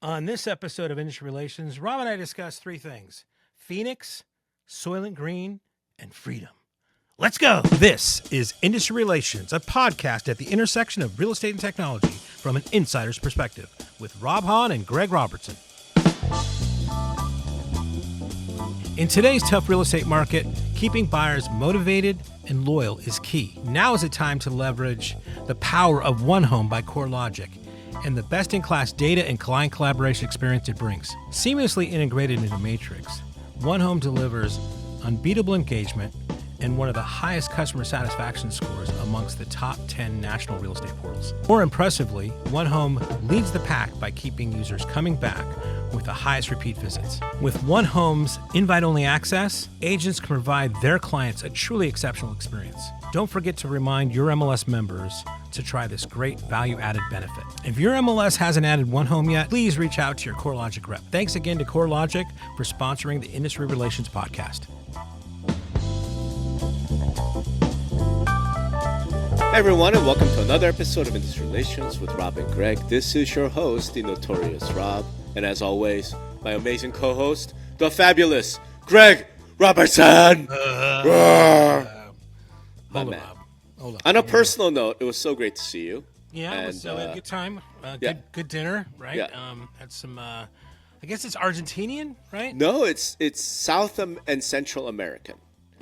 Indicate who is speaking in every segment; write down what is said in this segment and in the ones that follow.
Speaker 1: On this episode of Industry Relations, Rob and I discuss three things: Phoenix, Soylent Green, and freedom. Let's go. This is Industry Relations, a podcast at the intersection of real estate and technology from an insider's perspective with Rob Hahn and Greg Robertson. In today's tough real estate market, keeping buyers motivated and loyal is key. Now is the time to leverage the power of One Home by CoreLogic and the best-in-class data and client collaboration experience it brings. Seamlessly integrated into Matrix, One Home delivers unbeatable engagement and one of the highest customer satisfaction scores amongst the top 10 national real estate portals. More impressively, One Home leads the pack by keeping users coming back with the highest repeat visits. With One Home's invite-only access, agents can provide their clients a truly exceptional experience. Don't forget to remind your MLS members to try this great value-added benefit. If your MLS hasn't added One Home yet, please reach out to your CoreLogic rep. Thanks again to CoreLogic for sponsoring the Industry Relations podcast.
Speaker 2: Hey everyone, and welcome to another episode of Industry Relations with Rob and Greg. This is your host, the notorious Rob, and as always, my amazing co-host, the fabulous Greg Robertson.
Speaker 1: Hold on.
Speaker 2: On a personal note, it was so great to see you.
Speaker 1: Yeah,
Speaker 2: and,
Speaker 1: it was a good time.
Speaker 2: yeah.
Speaker 1: Good dinner, right?
Speaker 2: Yeah.
Speaker 1: Had some, I guess it's Argentinian, right?
Speaker 2: No, it's South and Central American.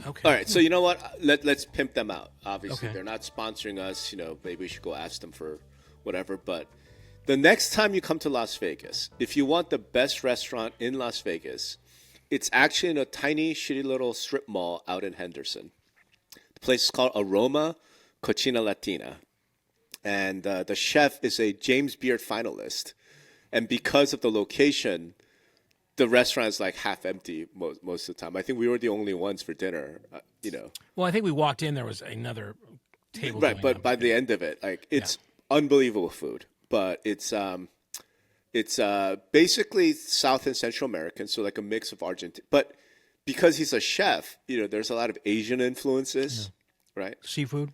Speaker 1: Okay.
Speaker 2: All right, so you know what? Let's pimp them out. Obviously,
Speaker 1: Okay.
Speaker 2: they're not sponsoring us. You know, maybe we should go ask them for whatever. But the next time you come to Las Vegas, if you want the best restaurant in Las Vegas, it's actually in a tiny, shitty little strip mall out in Henderson. The place is called Aroma Cocina Latina. And the chef is a James Beard finalist. And because of the location, the restaurant is like half empty most of the time. I think we were the only ones for dinner,
Speaker 1: Well, I think we walked in, there was another table.
Speaker 2: Right,
Speaker 1: going
Speaker 2: but
Speaker 1: on.
Speaker 2: by the end of it, like it's unbelievable food. But it's basically South and Central American, so like a mix of Argentine. But because he's a chef, there's a lot of Asian influences, right?
Speaker 1: Seafood.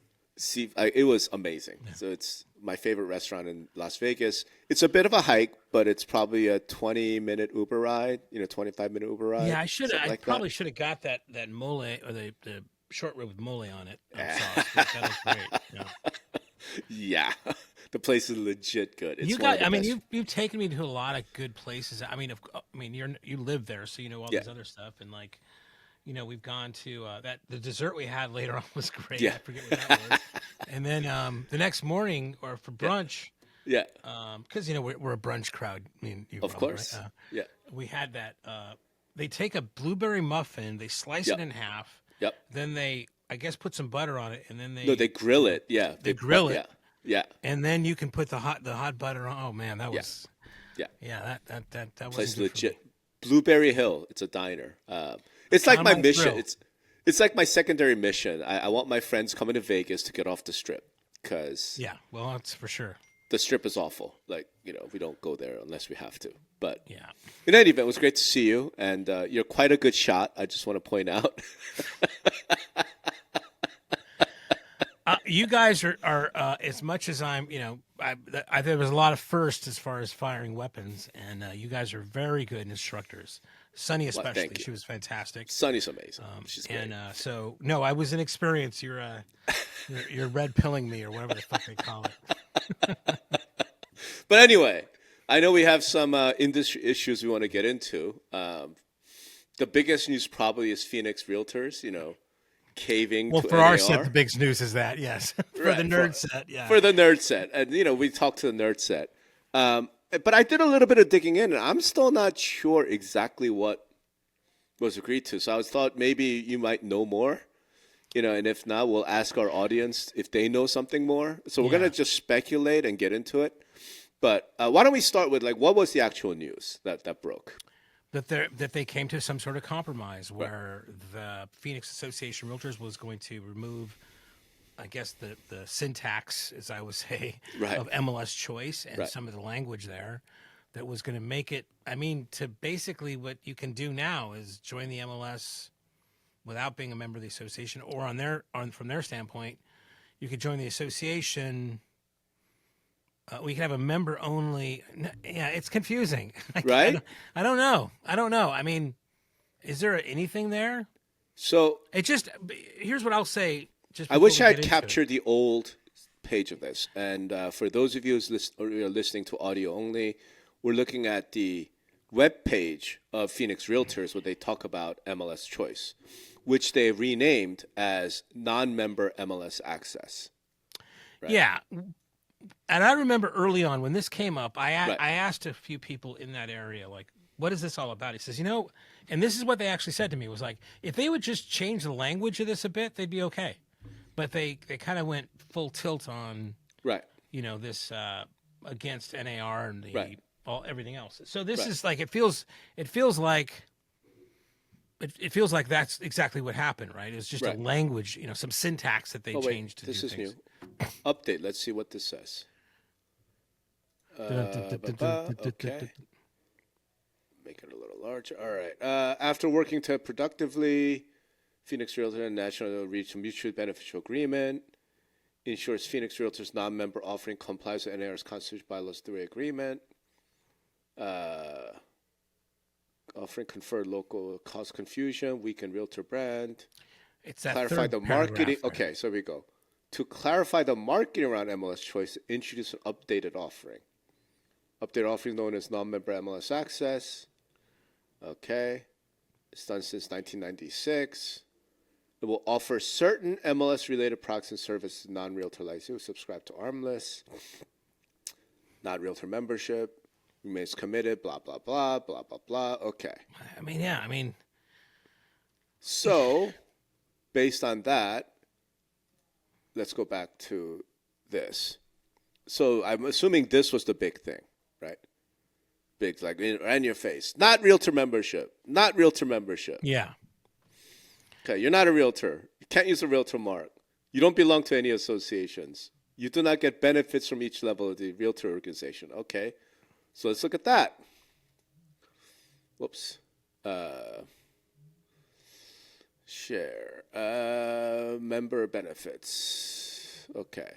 Speaker 2: It was amazing. Yeah. So it's my favorite restaurant in Las Vegas. It's a bit of a hike, but it's probably a 20-minute Uber ride, 25-minute Uber ride.
Speaker 1: Yeah, I probably should have got that mole or the short rib with mole on it. Sauce. That was great. Yeah.
Speaker 2: Yeah. The place is legit good. It's
Speaker 1: you've taken me to a lot of good places. You live there, so you know all this other stuff, and we've gone to the dessert we had later on was great.
Speaker 2: Yeah.
Speaker 1: I forget what that was. And then the next morning or for brunch, because we're a brunch crowd. I mean,
Speaker 2: of course, right?
Speaker 1: We had that. They take a blueberry muffin, they slice it in half.
Speaker 2: Yep.
Speaker 1: Then they, I guess, put some butter on it, and then
Speaker 2: they grill it. Yeah,
Speaker 1: they grill it.
Speaker 2: Yeah.
Speaker 1: And then you can put the hot butter on. Oh man, that was that
Speaker 2: place
Speaker 1: was
Speaker 2: legit. Blueberry Hill. It's a diner. It's like my mission.
Speaker 1: Grill.
Speaker 2: It's like my secondary mission. I want my friends coming to Vegas to get off the Strip because
Speaker 1: that's for sure.
Speaker 2: The Strip is awful. Like we don't go there unless we have to. But in any event, it was great to see you, and you're quite a good shot. I just want to point out.
Speaker 1: You guys are as much as I'm. There was a lot of firsts as far as firing weapons, and you guys are very good instructors. Sunny especially, she was fantastic.
Speaker 2: Sunny's amazing. She's great.
Speaker 1: And I was an experience. You're red pilling me or whatever the fuck they call it.
Speaker 2: But anyway, I know we have some industry issues we want to get into. The biggest news probably is Phoenix Realtors. Caving.
Speaker 1: Well,
Speaker 2: to
Speaker 1: for
Speaker 2: NAR.
Speaker 1: our set, the biggest news is that for the nerd set,
Speaker 2: for the nerd set, and we talked to the nerd set. But I did a little bit of digging in, and I'm still not sure exactly what was agreed to. So I thought maybe you might know more, and if not, we'll ask our audience if they know something more. So we're gonna just speculate and get into it. But why don't we start with what was the actual news that broke?
Speaker 1: That they came to some sort of compromise where the Phoenix Association Realtors was going to remove, I guess, the syntax, as I would say, of MLS choice and some of the language there that was going to make it, to basically what you can do now is join the MLS without being a member of the association, or from their standpoint, you could join the association we could have a member only. Yeah, it's confusing.
Speaker 2: Right?
Speaker 1: I don't know. I don't know. I mean, is there anything there?
Speaker 2: So
Speaker 1: It just, here's what I'll say. Just
Speaker 2: I
Speaker 1: before
Speaker 2: wish
Speaker 1: we
Speaker 2: I
Speaker 1: get
Speaker 2: had
Speaker 1: into it.
Speaker 2: captured the old page of this. And for those of you who's listening to audio only, we're looking at the web page of Phoenix Realtors where they talk about MLS Choice, which they renamed as non-member MLS Access. Right.
Speaker 1: Yeah. And I remember early on when this came up, I
Speaker 2: Right.
Speaker 1: asked a few people in that area, like, what is this all about? He says, and this is what they actually said to me, was like, if they would just change the language of this a bit, they'd be okay. But they kind of went full tilt on,
Speaker 2: Right.
Speaker 1: This against NAR and
Speaker 2: Right.
Speaker 1: everything else. So this
Speaker 2: Right.
Speaker 1: is like, it feels like that's exactly what happened, right? It was just
Speaker 2: Right.
Speaker 1: a language, some syntax that they
Speaker 2: Oh, wait,
Speaker 1: changed to
Speaker 2: this
Speaker 1: do
Speaker 2: is
Speaker 1: things.
Speaker 2: new. Update. Let's see what this says. Okay. Make it a little larger. All right. After working to productively, Phoenix Realtor and National reached a mutually beneficial agreement. Ensures Phoenix Realtors non-member offering complies with NAR's Constitution bylaws through agreement. Offering confer local cause confusion, weaken realtor brand.
Speaker 1: It's that
Speaker 2: Clarify
Speaker 1: third
Speaker 2: the
Speaker 1: paragraph,
Speaker 2: marketing.
Speaker 1: right?
Speaker 2: Okay, so here we go. To clarify the marketing around MLS Choice, introduce an updated offering. Updated offering known as non-member MLS Access. Okay. It's done since 1996. It will offer certain MLS-related products and services to non-realtor licensed who subscribe to Armless. Not realtor membership. Remains committed, blah, blah, blah, blah, blah, blah. Okay.
Speaker 1: I mean, yeah,
Speaker 2: So, based on that, let's go back to this. So I'm assuming this was the big thing, right? Big, like in your face. Not realtor membership. Not realtor membership.
Speaker 1: yeah.
Speaker 2: Okay, you're not a realtor. You can't use a realtor mark. You don't belong to any associations. You do not get benefits from each level of the realtor organization. Okay, so let's look at that. Whoops. Share. Member benefits. Okay.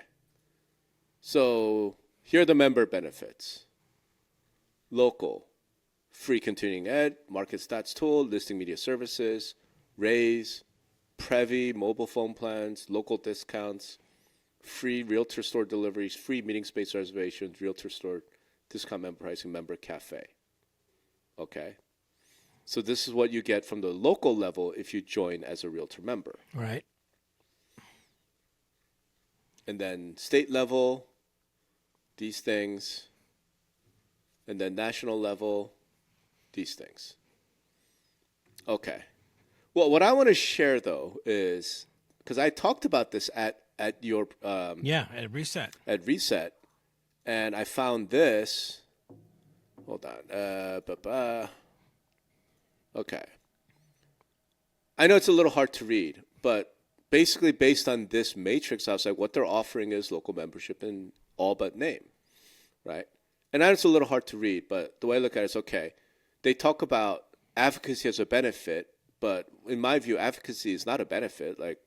Speaker 2: So here are the member benefits. Local. Free continuing ed, market stats tool, listing media services, raise, Previ, mobile phone plans, local discounts, free realtor store deliveries, free meeting space reservations, realtor store discount member pricing, member cafe. Okay. So this is what you get from the local level if you join as a realtor member.
Speaker 1: Right.
Speaker 2: And then state level, these things. And then national level, these things. Okay. Well, what I want to share, though, is because I talked about this at your
Speaker 1: At Reset.
Speaker 2: at Reset, and I found this. Hold on. Okay. I know it's a little hard to read, but basically based on this matrix, I was like, what they're offering is local membership in all but name, right? And I know it's a little hard to read, but the way I look at it is, okay, they talk about advocacy as a benefit, but in my view, advocacy is not a benefit. Like,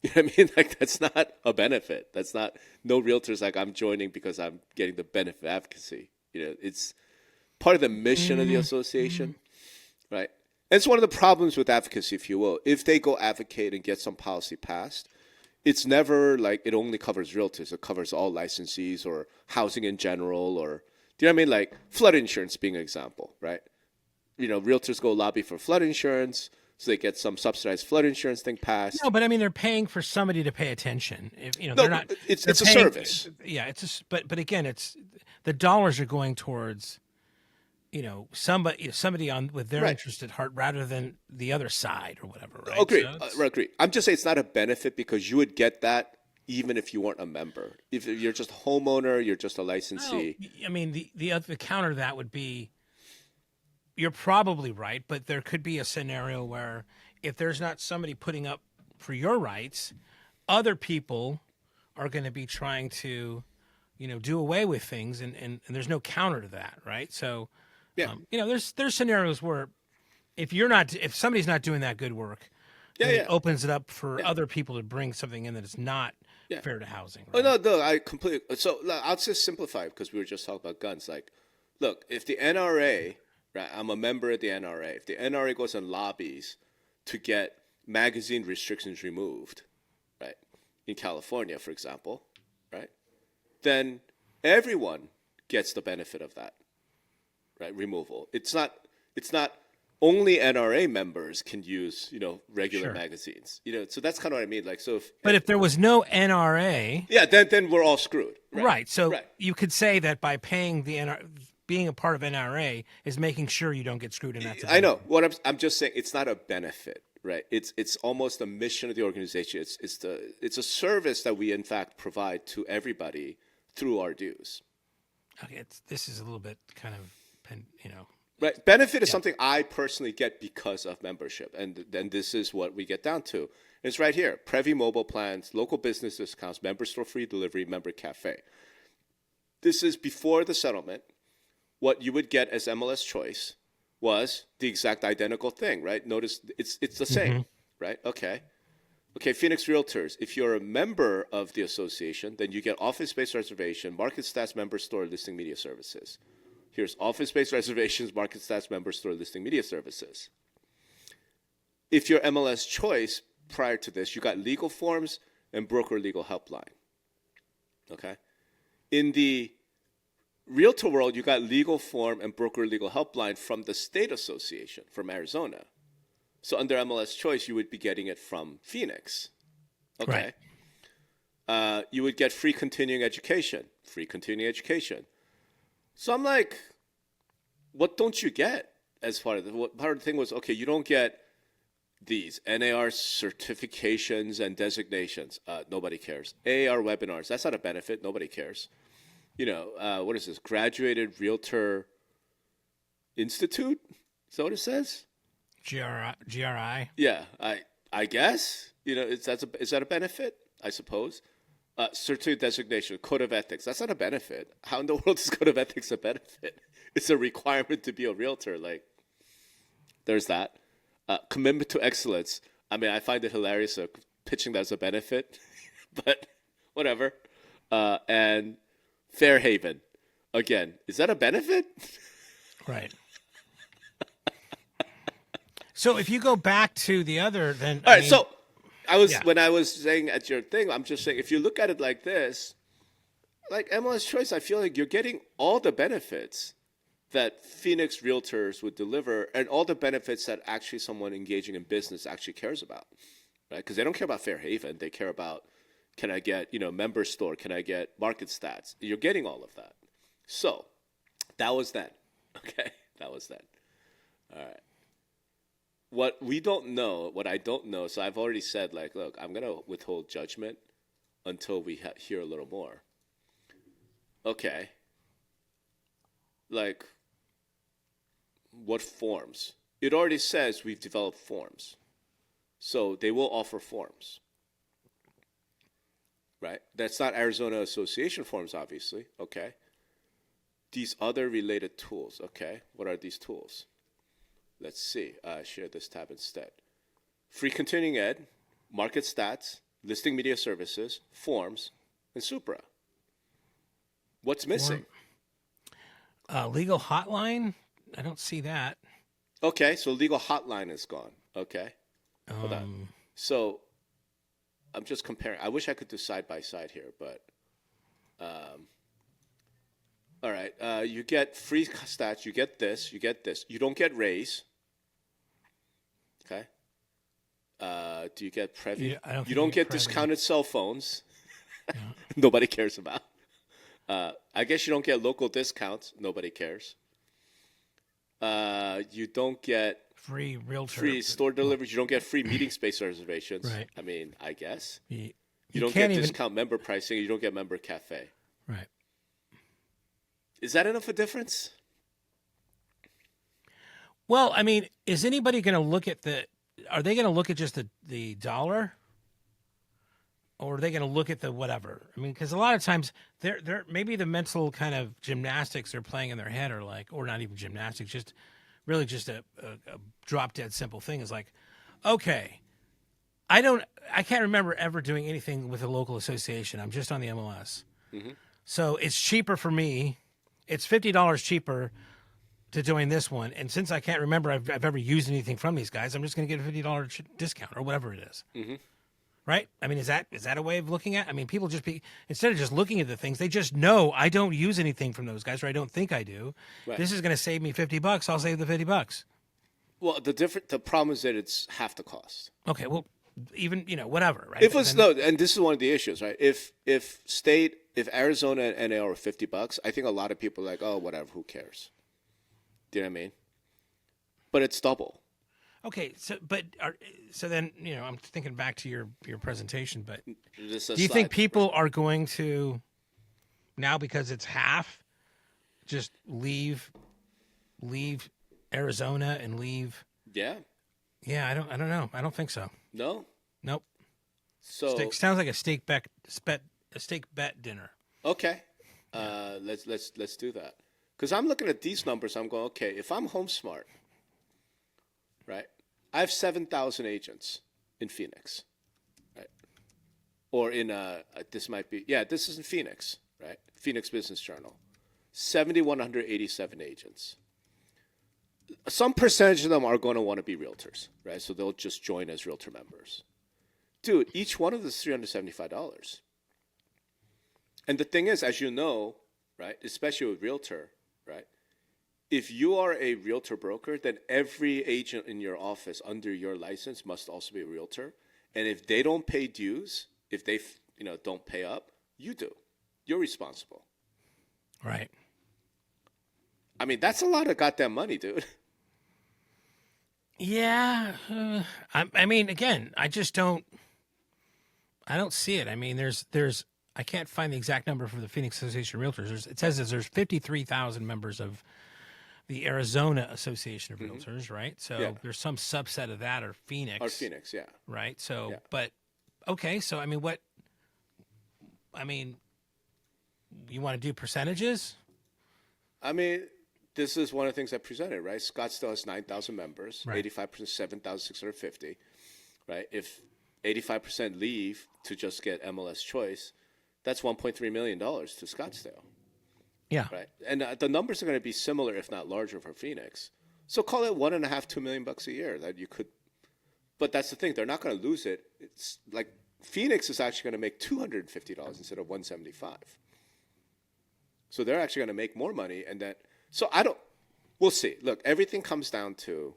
Speaker 2: you know what I mean? Like, that's not a benefit. That's not, no realtor's like, I'm joining because I'm getting the benefit of advocacy. You know, it's part of the mission of the association, right? And it's one of the problems with advocacy, if you will. If they go advocate and get some policy passed, it's never like it only covers realtors. It covers all licensees or housing in general, or, do you know what I mean? Like flood insurance being an example, right? You know, realtors go lobby for flood insurance, so they get some subsidized flood insurance thing passed.
Speaker 1: No, but I mean, they're paying for somebody to pay attention. If,
Speaker 2: No,
Speaker 1: they're not.
Speaker 2: it's
Speaker 1: they're
Speaker 2: a
Speaker 1: paying-
Speaker 2: service.
Speaker 1: Yeah, but again, it's the dollars are going towards, somebody on with their
Speaker 2: Right.
Speaker 1: interest at heart rather than the other side or whatever. Right?
Speaker 2: Agree.
Speaker 1: So it's-
Speaker 2: Agree. I'm just saying it's not a benefit because you would get that even if you weren't a member. If you're just a homeowner, you're just a licensee.
Speaker 1: I mean, the counter to that would be, you're probably right, but there could be a scenario where if there's not somebody putting up for your rights, other people are going to be trying to, do away with things, and there's no counter to that, right? So,
Speaker 2: Yeah.
Speaker 1: There's scenarios where if somebody's not doing that good work, then
Speaker 2: Yeah.
Speaker 1: it opens it up for other people to bring something in that is not fair to housing.
Speaker 2: Oh
Speaker 1: Right?
Speaker 2: no, I completely. So I'll just simplify because we were just talking about guns. Like, look, if the NRA, right? I'm a member of the NRA. If the NRA goes and lobbies to get magazine restrictions removed, right, in California, for example, right, then everyone gets the benefit of that, right? Removal. It's not. It's not only NRA members can use, regular
Speaker 1: Sure.
Speaker 2: magazines. So that's kind of what I mean. Like, so
Speaker 1: But if there was no NRA,
Speaker 2: yeah, then we're all screwed.
Speaker 1: right? So
Speaker 2: Right.
Speaker 1: you could say that by paying being a part of NRA is making sure you don't get screwed, and that's a
Speaker 2: I know
Speaker 1: benefit.
Speaker 2: what I'm just saying. It's not a benefit, right? It's almost a mission of the organization. It's a service that we in fact provide to everybody through our dues.
Speaker 1: Okay, this is a little bit kind of,
Speaker 2: Right. Benefit is something I personally get because of membership, and then this is what we get down to. It's right here: Previ mobile plans, local business discounts, member store free delivery, member cafe. This is before the settlement. What you would get as MLS choice was the exact identical thing, right? Notice it's the same, right? Okay. Phoenix Realtors. If you're a member of the association, then you get office space reservation, market stats member store listing media services. Here's office space reservations, market stats member store listing media services. If you're MLS choice prior to this, you got legal forms and broker legal helpline. Okay. In the realtor world, you got legal form and broker legal helpline from the state association, from Arizona. So under MLS choice, you would be getting it from Phoenix. Okay.
Speaker 1: Right.
Speaker 2: You would get free continuing education. So I'm like, what don't you get as part of part of the thing was, okay, you don't get these NAR certifications and designations. Nobody cares. AAR webinars. That's not a benefit. Nobody cares. What is this? Graduated Realtor Institute? Is that what it says?
Speaker 1: GRI.
Speaker 2: Yeah, I guess. Is that a benefit? I suppose. Certificate designation, code of ethics. That's not a benefit. How in the world is code of ethics a benefit? It's a requirement to be a realtor. Like, there's that. Commitment to excellence. I mean, I find it hilarious pitching that as a benefit, but whatever. And Fair Haven. Again, is that a benefit?
Speaker 1: Right. So if you go back to the other, then
Speaker 2: All right. So
Speaker 1: Yeah.
Speaker 2: when I was saying at your thing, I'm just saying if you look at it like this, like MLS Choice, I feel like you're getting all the benefits that Phoenix Realtors would deliver, and all the benefits that actually someone engaging in business actually cares about, right? Because they don't care about Fair Haven; they care about, can I get member store? Can I get market stats? You're getting all of that. So that was then. Okay, that was then. All right. What I don't know, so I've already said, like, look, I'm going to withhold judgment until we hear a little more. Okay. Like, what forms? It already says we've developed forms. So they will offer forms. Right? That's not Arizona Association forms, obviously. Okay. These other related tools. Okay. What are these tools? Let's see. Share this tab instead. Free continuing ed, market stats, listing media services, forms, and Supra. What's missing?
Speaker 1: legal hotline. I don't see that.
Speaker 2: Okay, so legal hotline is gone. Okay. Hold on. So I'm just comparing. I wish I could do side by side here, but all right. You get free stats. You get this. You get this. You don't get raise. Okay. Do you get Previ?
Speaker 1: Yeah,
Speaker 2: you don't get
Speaker 1: Previ.
Speaker 2: discounted cell phones. Nobody cares about. I guess you don't get local discounts. Nobody cares. You don't get
Speaker 1: free realtor,
Speaker 2: free store deliveries. You don't get free meeting space reservations.
Speaker 1: Right.
Speaker 2: I mean, I guess.
Speaker 1: You
Speaker 2: don't
Speaker 1: can't
Speaker 2: get
Speaker 1: even
Speaker 2: discount member pricing. You don't get member cafe.
Speaker 1: Right.
Speaker 2: Is that enough of a difference?
Speaker 1: Well, I mean, is anybody going to look at are they going to look at just the dollar? Or are they going to look at the whatever? I mean, because a lot of times they're maybe the mental kind of gymnastics they're playing in their head are like, or not even gymnastics, just really just a drop dead simple thing is like, okay, I can't remember ever doing anything with a local association. I'm just on the MLS. So it's cheaper for me. It's $50 cheaper to join this one. And since I can't remember I've ever used anything from these guys, I'm just going to get a $50 discount or whatever it is. Right? I mean, is that a way of looking at it? I mean, people instead of just looking at the things, they just know I don't use anything from those guys, or I don't think I do. Right. This is going to save me $50. I'll save the $50.
Speaker 2: Well, the problem is that it's half the cost.
Speaker 1: Okay, well, even, whatever, right?
Speaker 2: If it's and this is one of the issues, right? If Arizona and NA are $50, I think a lot of people are like, oh, whatever, who cares? Do you know what I mean? But it's double.
Speaker 1: Okay, so then I'm thinking back to your presentation, but do
Speaker 2: you
Speaker 1: think people are going to now, because it's half, just leave Arizona and leave?
Speaker 2: Yeah.
Speaker 1: Yeah, I don't know. I don't think so.
Speaker 2: No.
Speaker 1: Nope.
Speaker 2: So
Speaker 1: sounds like a steak bet dinner.
Speaker 2: Okay. Let's do that. Because I'm looking at these numbers, I'm going, okay, if I'm HomeSmart, right? I have 7,000 agents in Phoenix, right? Or in this is in Phoenix, right? Phoenix Business Journal, 7,187 agents. Some percentage of them are going to want to be realtors, right? So they'll just join as realtor members. Dude, each one of them is $375. And the thing is, as you know, right, especially with realtor, right? If you are a realtor broker, then every agent in your office under your license must also be a realtor. And if they don't pay dues, if they don't pay up, you do. You're responsible.
Speaker 1: Right.
Speaker 2: I mean, that's a lot of goddamn money, dude.
Speaker 1: Yeah. I mean, again, I don't see it. I mean, I can't find the exact number for the Phoenix Association of Realtors. It says there's 53,000 members of the Arizona Association of Realtors, right? So there's some subset of that, or Phoenix.
Speaker 2: Or Phoenix, yeah.
Speaker 1: Right? So, but, okay, so, I mean, you want to do percentages?
Speaker 2: I mean, this is one of the things I presented, right? Scottsdale has 9,000 members, right. 85%, 7,650, right? If 85% leave to just get MLS choice, that's $1.3 million to Scottsdale.
Speaker 1: Yeah.
Speaker 2: Right. And the numbers are going to be similar, if not larger, for Phoenix. So call it $1.5, $2 million a year that you could. But that's the thing; they're not going to lose it. It's like Phoenix is actually going to make $250 instead of $175. So they're actually going to make more money, and that. So we'll see. Look, everything comes down to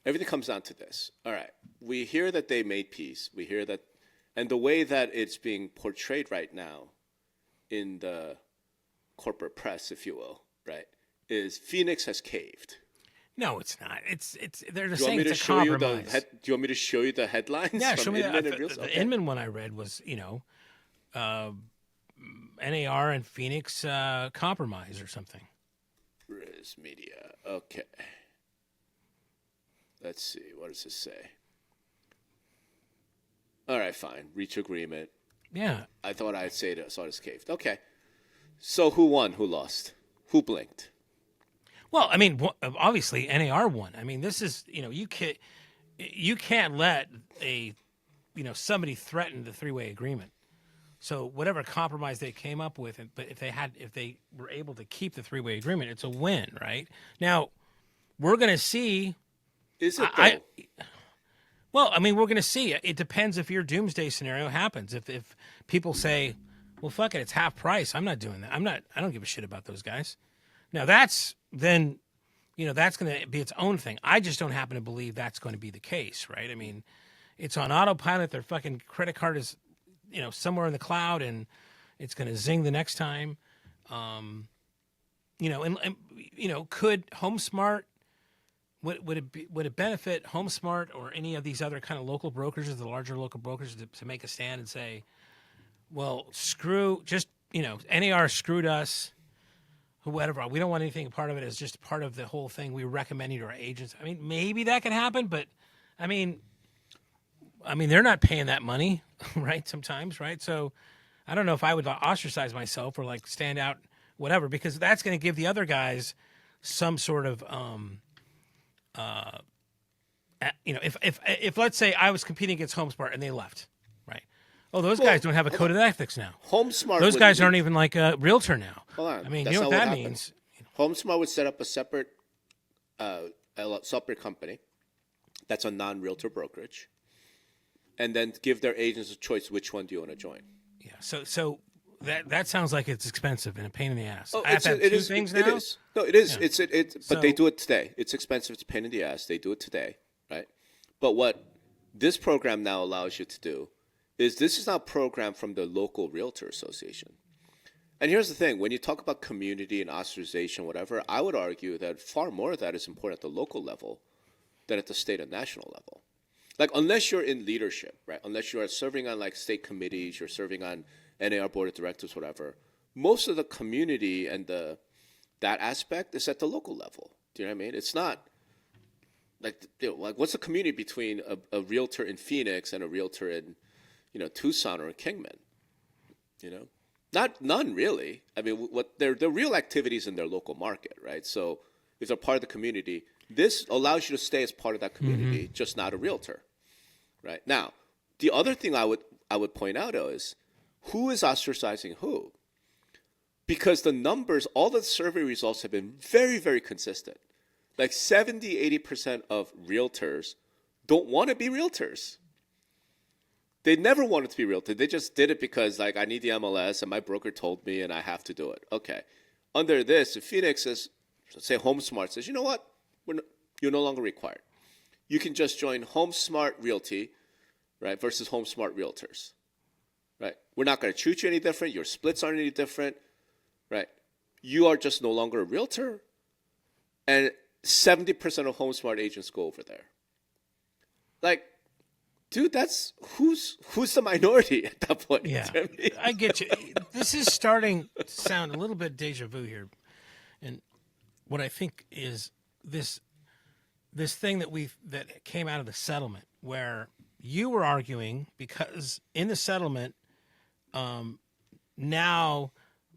Speaker 2: this. All right, we hear that they made peace. We hear that, and the way that it's being portrayed right now, in the corporate press, if you will, right, is Phoenix has caved.
Speaker 1: No, it's not. They're just saying it's a compromise.
Speaker 2: Do you want me to show you the headlines?
Speaker 1: Yeah, show me the Inman one I read was, NAR and Phoenix compromise or something.
Speaker 2: Riz Media. Okay. Let's see. What does this say? All right, fine. Reach agreement.
Speaker 1: Yeah.
Speaker 2: I thought I'd say it. Saw this caved. Okay. So who won? Who lost? Who blinked?
Speaker 1: Well, I mean, obviously NAR won. I mean, this is, you can't let somebody threaten the three-way agreement. So whatever compromise they came up with, but if they were able to keep the three-way agreement, it's a win, right? Now, we're going to see.
Speaker 2: Is it though?
Speaker 1: Well, I mean, we're going to see. It depends if your doomsday scenario happens. If people say, well, fuck it, it's half price. I'm not doing that. I don't give a shit about those guys. Now that's going to be its own thing. I just don't happen to believe that's going to be the case, right? I mean, it's on autopilot. Their fucking credit card is, somewhere in the cloud, and it's going to zing the next time. And could HomeSmart, would it benefit HomeSmart or any of these other kind of local brokers, or the larger local brokers, to make a stand and say, well, NAR screwed us, whatever. We don't want anything part of it. It's just part of the whole thing. We recommend it to our agents. I mean, maybe that can happen, but I mean, they're not paying that money, right? Sometimes, right? So I don't know if I would ostracize myself or like stand out, whatever, because that's going to give the other guys some sort of if let's say I was competing against HomeSmart and they left, right? Oh, those guys don't have a code of ethics now.
Speaker 2: HomeSmart.
Speaker 1: Those guys aren't even like a realtor now.
Speaker 2: Hold on.
Speaker 1: I mean,
Speaker 2: That's
Speaker 1: you know
Speaker 2: not
Speaker 1: what that
Speaker 2: happened.
Speaker 1: means?
Speaker 2: HomeSmart would set up a separate company that's a non-realtor brokerage, and then give their agents a choice which one do you want to join.
Speaker 1: Yeah. So that sounds like it's expensive and a pain in the ass.
Speaker 2: Oh,
Speaker 1: I have to have two things now.
Speaker 2: It is. No, it is.
Speaker 1: Yeah.
Speaker 2: But they do it today. It's expensive. It's a pain in the ass. They do it today, right? But what this program now allows you to do is this is not a program from the local realtor association. And here's the thing. When you talk about community and ostracization, whatever, I would argue that far more of that is important at the local level than at the state and national level. Like, unless you're in leadership, right? Unless you are serving on, like, state committees, you're serving on NAR board of directors, whatever, most of the community and that aspect is at the local level. Do you know what I mean? It's not like, what's the community between a realtor in Phoenix and a realtor in, Tucson or Kingman? None really. I mean, what their real activities in their local market, right? So if they're part of the community, this allows you to stay as part of that community, just not a realtor, right? Now, the other thing I would point out is who is ostracizing who? Because the numbers, all the survey results have been very, very consistent. Like 70, 80% of realtors don't want to be realtors. They never wanted to be realtor. They just did it because, like, I need the MLS and my broker told me and I have to do it. Okay. Under this, if Phoenix is, say, HomeSmart says, you know what? You're no longer required. You can just join HomeSmart Realty, right, versus HomeSmart Realtors, right? We're not going to treat you any different. Your splits aren't any different, right? You are just no longer a realtor, and 70% of HomeSmart agents go over there. Like, dude, that's who's the minority at that point?
Speaker 1: Yeah,
Speaker 2: You know what I mean?
Speaker 1: I get you. This is starting to sound a little bit deja vu here, and what I think is this thing that came out of the settlement, where you were arguing because in the settlement, now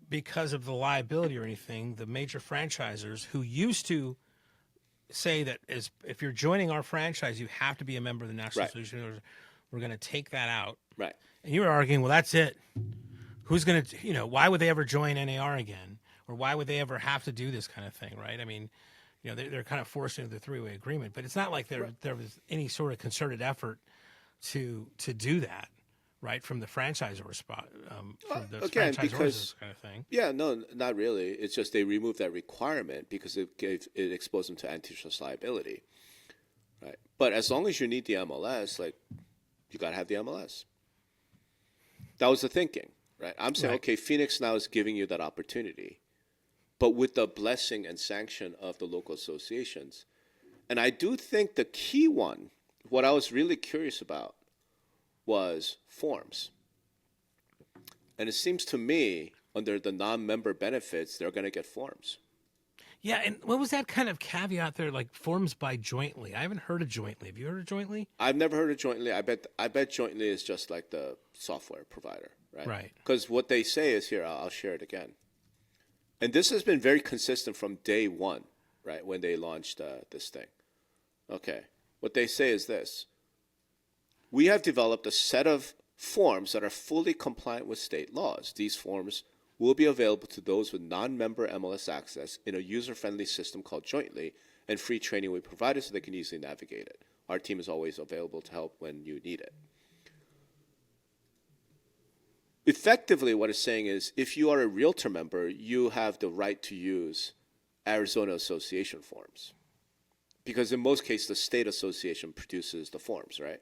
Speaker 1: because of the liability or anything, the major franchisors who used to say that if you're joining our franchise, you have to be a member of the National Association. We're going to take that out.
Speaker 2: Right.
Speaker 1: And you were arguing, well, that's it. Who's going to, why would they ever join NAR again? Or why would they ever have to do this kind of thing, right? I mean, they're kind of forced into the three-way agreement, but it's not like there was any sort of concerted effort to do that, right, from the franchisor spot, from the
Speaker 2: Again,
Speaker 1: franchisors
Speaker 2: because
Speaker 1: kind of thing.
Speaker 2: Yeah, no, not really. It's just they removed that requirement because it exposed them to antitrust liability, right? But as long as you need the MLS, like, you got to have the MLS. That was the thinking, right? I'm saying, okay, Phoenix now is giving you that opportunity, but with the blessing and sanction of the local associations. And I do think the key one, what I was really curious about, was forms. And it seems to me, under the non-member benefits, they're going to get forms.
Speaker 1: Yeah, and what was that kind of caveat there, like forms by jointly? I haven't heard of jointly. Have you heard of jointly?
Speaker 2: I've never heard of jointly. I bet jointly is just like the software provider, right?
Speaker 1: Right.
Speaker 2: Because what they say is here, I'll share it again. And this has been very consistent from day one, right, when they launched this thing. Okay. What they say is this. We have developed a set of forms that are fully compliant with state laws. These forms will be available to those with non-member MLS access in a user-friendly system called Jointly, and free training will be provided so they can easily navigate it. Our team is always available to help when you need it. Effectively, what it's saying is, if you are a realtor member, you have the right to use Arizona Association forms. Because in most cases, the state association produces the forms, right?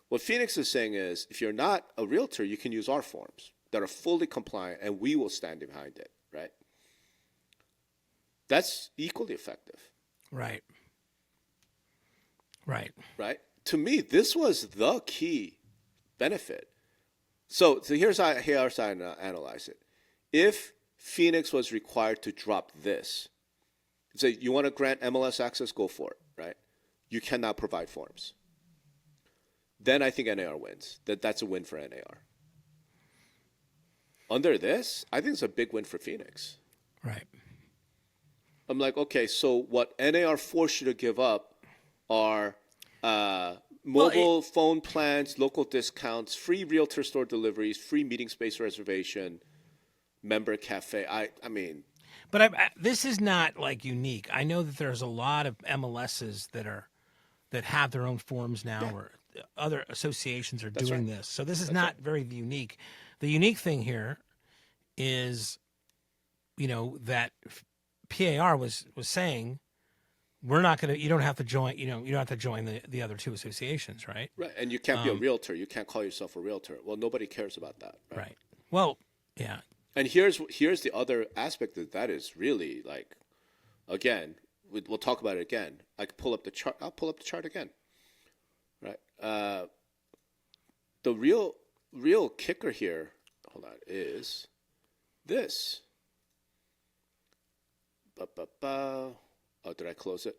Speaker 2: What Phoenix is saying is, if you're not a realtor, you can use our forms that are fully compliant, and we will stand behind it, right? That's equally effective.
Speaker 1: Right. Right.
Speaker 2: Right? To me, this was the key benefit. So here's how I analyze it. If Phoenix was required to drop this, say you want to grant MLS access, go for it, right? You cannot provide forms. Then I think NAR wins. That's a win for NAR. Under this, I think it's a big win for Phoenix.
Speaker 1: Right.
Speaker 2: I'm like, okay, so what NAR forced you to give up are Mobile phone plans, local discounts, free realtor store deliveries, free meeting space reservation, member cafe. I mean,
Speaker 1: But this is not like unique. I know that there's a lot of MLSs that have their own forms now, or other associations are doing this. So this is not very unique. The unique thing here is, that PAR was saying, we're not going to. You don't have to join. You don't have to join the other two associations, right?
Speaker 2: Right, and you can't be a realtor. You can't call yourself a realtor. Well, nobody cares about that,
Speaker 1: Right. Well, yeah.
Speaker 2: And here's the other aspect that is really like, again, we'll talk about it again. I can pull up the chart. I'll pull up the chart again. Right. The real kicker here, hold on, is this. Oh, did I close it?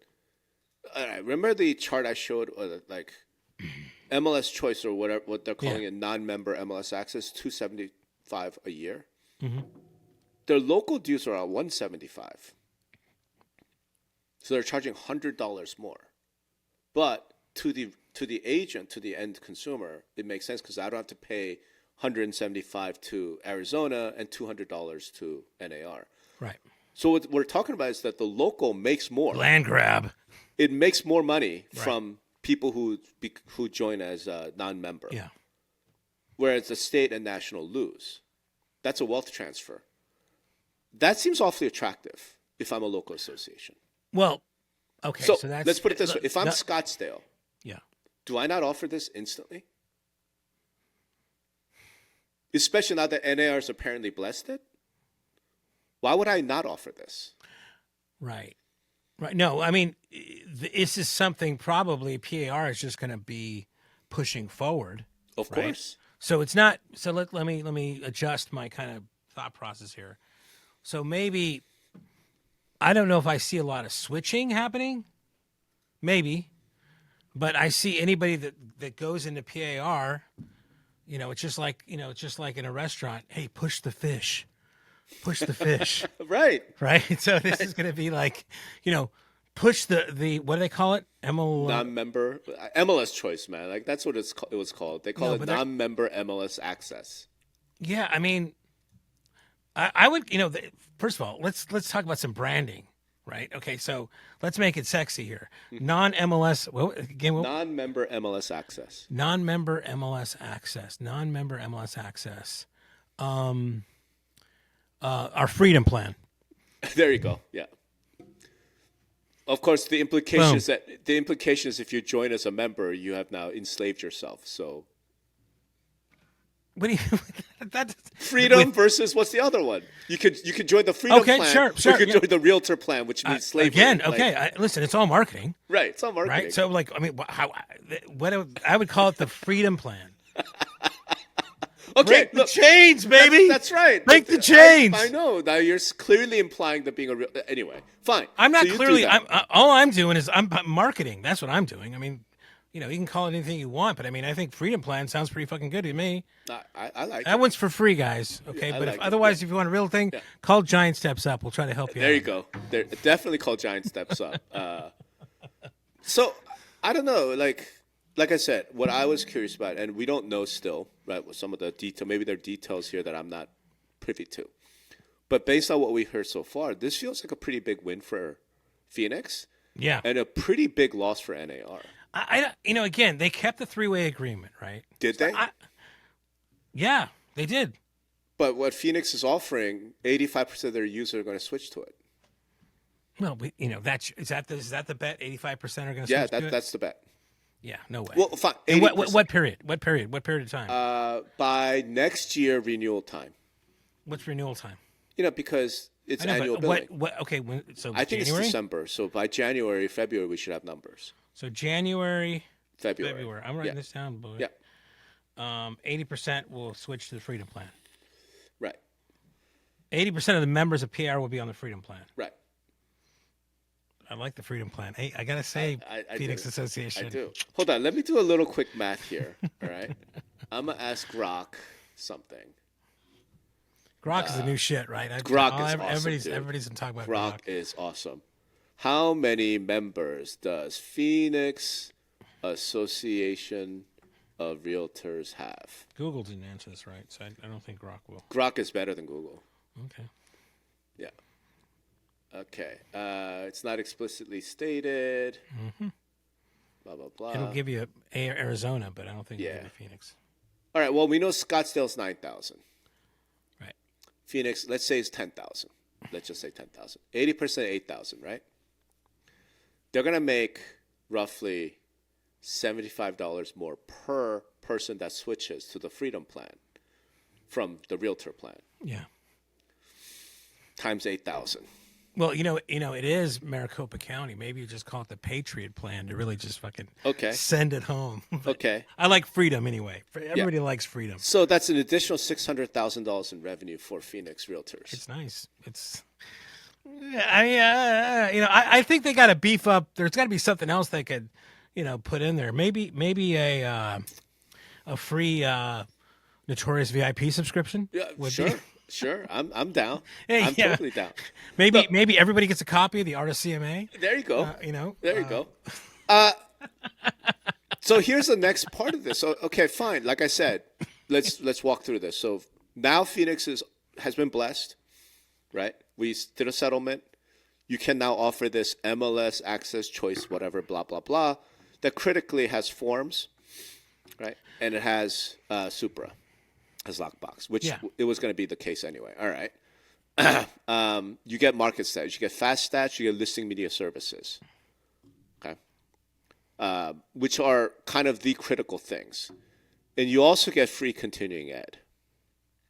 Speaker 2: All right. Remember the chart I showed, like MLS Choice or whatever what they're calling it, non-member MLS Access, $275 a year. Mm-hmm. Their local dues are around $175. So they're charging $100 more. But to the agent, to the end consumer, it makes sense because I don't have to pay $175 to Arizona and $200 to NAR.
Speaker 1: Right.
Speaker 2: So what we're talking about is that the local makes more.
Speaker 1: Land grab.
Speaker 2: It makes more money from people who join as a non-member.
Speaker 1: Yeah.
Speaker 2: Whereas the state and national lose. That's a wealth transfer. That seems awfully attractive if I'm a local association.
Speaker 1: Well, okay.
Speaker 2: So
Speaker 1: that's,
Speaker 2: let's put it this way. If I'm Scottsdale, do I not offer this instantly? Especially now that NAR is apparently blessed it? Why would I not offer this?
Speaker 1: Right. No, I mean, this is something probably PAR is just going to be pushing forward.
Speaker 2: Of course.
Speaker 1: So it's not. So let me adjust my kind of thought process here. So maybe I don't know if I see a lot of switching happening. Maybe, but I see anybody that goes into PAR. It's just like in a restaurant. Hey, push the fish. Push the fish.
Speaker 2: Right.
Speaker 1: So this is going to be like, push the what do they call it?
Speaker 2: Non-member MLS Choice, man. Like that's what it was called. They call it non-member MLS Access.
Speaker 1: Yeah, I mean, I would, first of all, let's talk about some branding, right? Okay, so let's make it sexy here. Non-MLS,
Speaker 2: non-member MLS Access.
Speaker 1: Non-member MLS Access. Non-member MLS Access. Our Freedom Plan.
Speaker 2: There you go. Yeah. Of course, the implication is if you join as a member, you have now enslaved yourself. So,
Speaker 1: what do you?
Speaker 2: Freedom versus what's the other one? You could join the Freedom plan.
Speaker 1: Sure.
Speaker 2: Or you could join the Realtor plan, which means slavery.
Speaker 1: Again, okay. Listen, it's all marketing.
Speaker 2: Right. It's all marketing.
Speaker 1: Right. So, like, I mean, I would call it the Freedom Plan.
Speaker 2: Okay,
Speaker 1: break the chains, baby.
Speaker 2: That's right.
Speaker 1: Break the chains.
Speaker 2: I know. Now you're clearly implying that being a real. Anyway, fine.
Speaker 1: I'm not clearly. All I'm doing is I'm marketing. That's what I'm doing. I mean, you can call it anything you want, but I mean, I think Freedom Plan sounds pretty fucking good to me.
Speaker 2: I like
Speaker 1: that one's for free, guys. Okay, but if you want a real thing, call Giant Steps Up. We'll try to help you.
Speaker 2: There you go. Definitely call Giant Steps Up. So I don't know, like I said, what I was curious about, and we don't know still, right, with some of the detail, maybe there are details here that I'm not privy to. But based on what we heard so far, this feels like a pretty big win for Phoenix.
Speaker 1: Yeah.
Speaker 2: And a pretty big loss for NAR.
Speaker 1: Again, they kept the three-way agreement, right?
Speaker 2: Did they?
Speaker 1: Yeah, they did.
Speaker 2: But what Phoenix is offering, 85% of their users are going to switch to it.
Speaker 1: Well, is that the bet? 85% are going to switch
Speaker 2: to it?
Speaker 1: Yeah,
Speaker 2: that's the bet.
Speaker 1: Yeah, no way.
Speaker 2: Well, fine.
Speaker 1: What period? What period of time?
Speaker 2: By next year renewal time.
Speaker 1: What's renewal time?
Speaker 2: Because it's annual billing.
Speaker 1: Okay, so
Speaker 2: I think
Speaker 1: January?
Speaker 2: it's December. So by January, February, we should have numbers.
Speaker 1: So January,
Speaker 2: February.
Speaker 1: I'm writing this down, boy.
Speaker 2: Yeah.
Speaker 1: 80% will switch to the Freedom Plan.
Speaker 2: Right.
Speaker 1: 80% of the members of PR will be on the Freedom Plan.
Speaker 2: Right.
Speaker 1: I like the Freedom Plan. Hey, I gotta say, Phoenix Association.
Speaker 2: I do. Hold on, let me do a little quick math here. All right, I'm gonna ask Grok something.
Speaker 1: Grok is the new shit, right?
Speaker 2: Grok is awesome.
Speaker 1: Everybody's been talking about
Speaker 2: Grok. Grok is awesome. How many members does Phoenix Association of Realtors have?
Speaker 1: Google didn't answer this right, so I don't think Grok will.
Speaker 2: Grok is better than Google.
Speaker 1: Okay.
Speaker 2: Yeah. Okay. It's not explicitly stated. Blah, blah, blah.
Speaker 1: It'll give you Arizona, but I don't think it'll give you Phoenix.
Speaker 2: All right. Well, we know Scottsdale's 9,000.
Speaker 1: Right.
Speaker 2: Phoenix, let's say, is 10,000. Let's just say 10,000. 80%, 8,000, right? They're going to make roughly $75 more per person that switches to the Freedom Plan from the Realtor Plan.
Speaker 1: Yeah.
Speaker 2: Times 8,000.
Speaker 1: Well, it is Maricopa County. Maybe you just call it the Patriot Plan to really just fucking send it home.
Speaker 2: Okay.
Speaker 1: I like freedom anyway. Everybody likes freedom.
Speaker 2: So that's an additional $600,000 in revenue for Phoenix Realtors.
Speaker 1: It's nice. I think they got to beef up. There's got to be something else they could, put in there. Maybe a free Notorious VIP subscription.
Speaker 2: Yeah, sure. I'm down.
Speaker 1: Hey,
Speaker 2: I'm totally down.
Speaker 1: Maybe everybody gets a copy of the Art of CMA.
Speaker 2: There you go. There you go. So here's the next part of this. So, okay, fine. Like I said, let's walk through this. So now Phoenix has been blessed, right? We did a settlement. You can now offer this MLS access choice, whatever, blah, blah, blah, that critically has forms, right? And it has Supra. As lockbox, which it was going to be the case anyway. All right. You get market stats. You get fast stats. You get listing media services. Okay. Which are kind of the critical things. And you also get free continuing ed.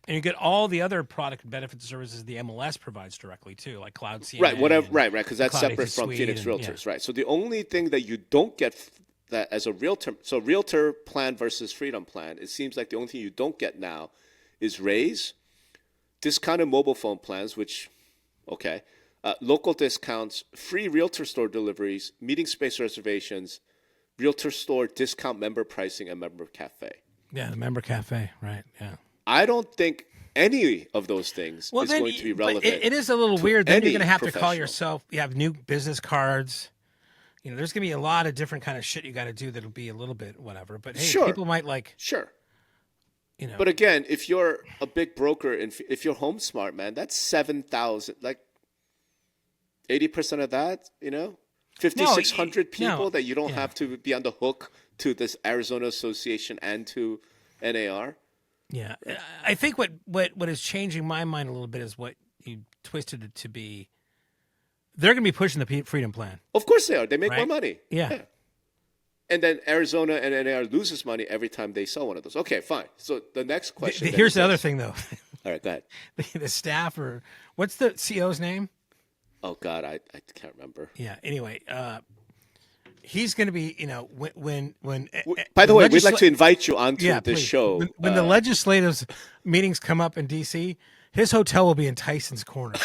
Speaker 1: And you get all the other product benefit services the MLS provides directly too, like Cloud CMA.
Speaker 2: Right, whatever. Right, because that's separate from Phoenix Realtors. Right. So the only thing that you don't get that as a realtor, so Realtor Plan versus Freedom Plan, it seems like the only thing you don't get now is raise, discounted mobile phone plans, which, local discounts, free Realtor store deliveries, meeting space reservations, Realtor store discount member pricing, and member cafe.
Speaker 1: Yeah, the member cafe, right, yeah.
Speaker 2: I don't think any of those things is going to be relevant.
Speaker 1: It is a little weird. Then you're going to have to call yourself, you have new business cards. There's going to be a lot of different kind of shit you got to do that'll be a little bit whatever. But hey, people might like.
Speaker 2: Sure. But again, if you're a big broker and if you're home smart, man, that's 7,000. Like 80% of that, 5,600 people that you don't have to be on the hook to this Arizona Association and to NAR.
Speaker 1: Yeah. I think what is changing my mind a little bit is what you twisted it to be. They're going to be pushing the Freedom Plan.
Speaker 2: Of course they are. They make more money.
Speaker 1: Yeah.
Speaker 2: And then Arizona and NAR loses money every time they sell one of those. Okay, fine. So the next question.
Speaker 1: Here's the other thing, though.
Speaker 2: All right, go ahead.
Speaker 1: The staff what's the CEO's name?
Speaker 2: Oh, God, I can't remember.
Speaker 1: Yeah. Anyway, he's going to be, when.
Speaker 2: By the way, we'd like to invite you onto this show.
Speaker 1: When the legislative meetings come up in D.C., his hotel will be in Tyson's Corner.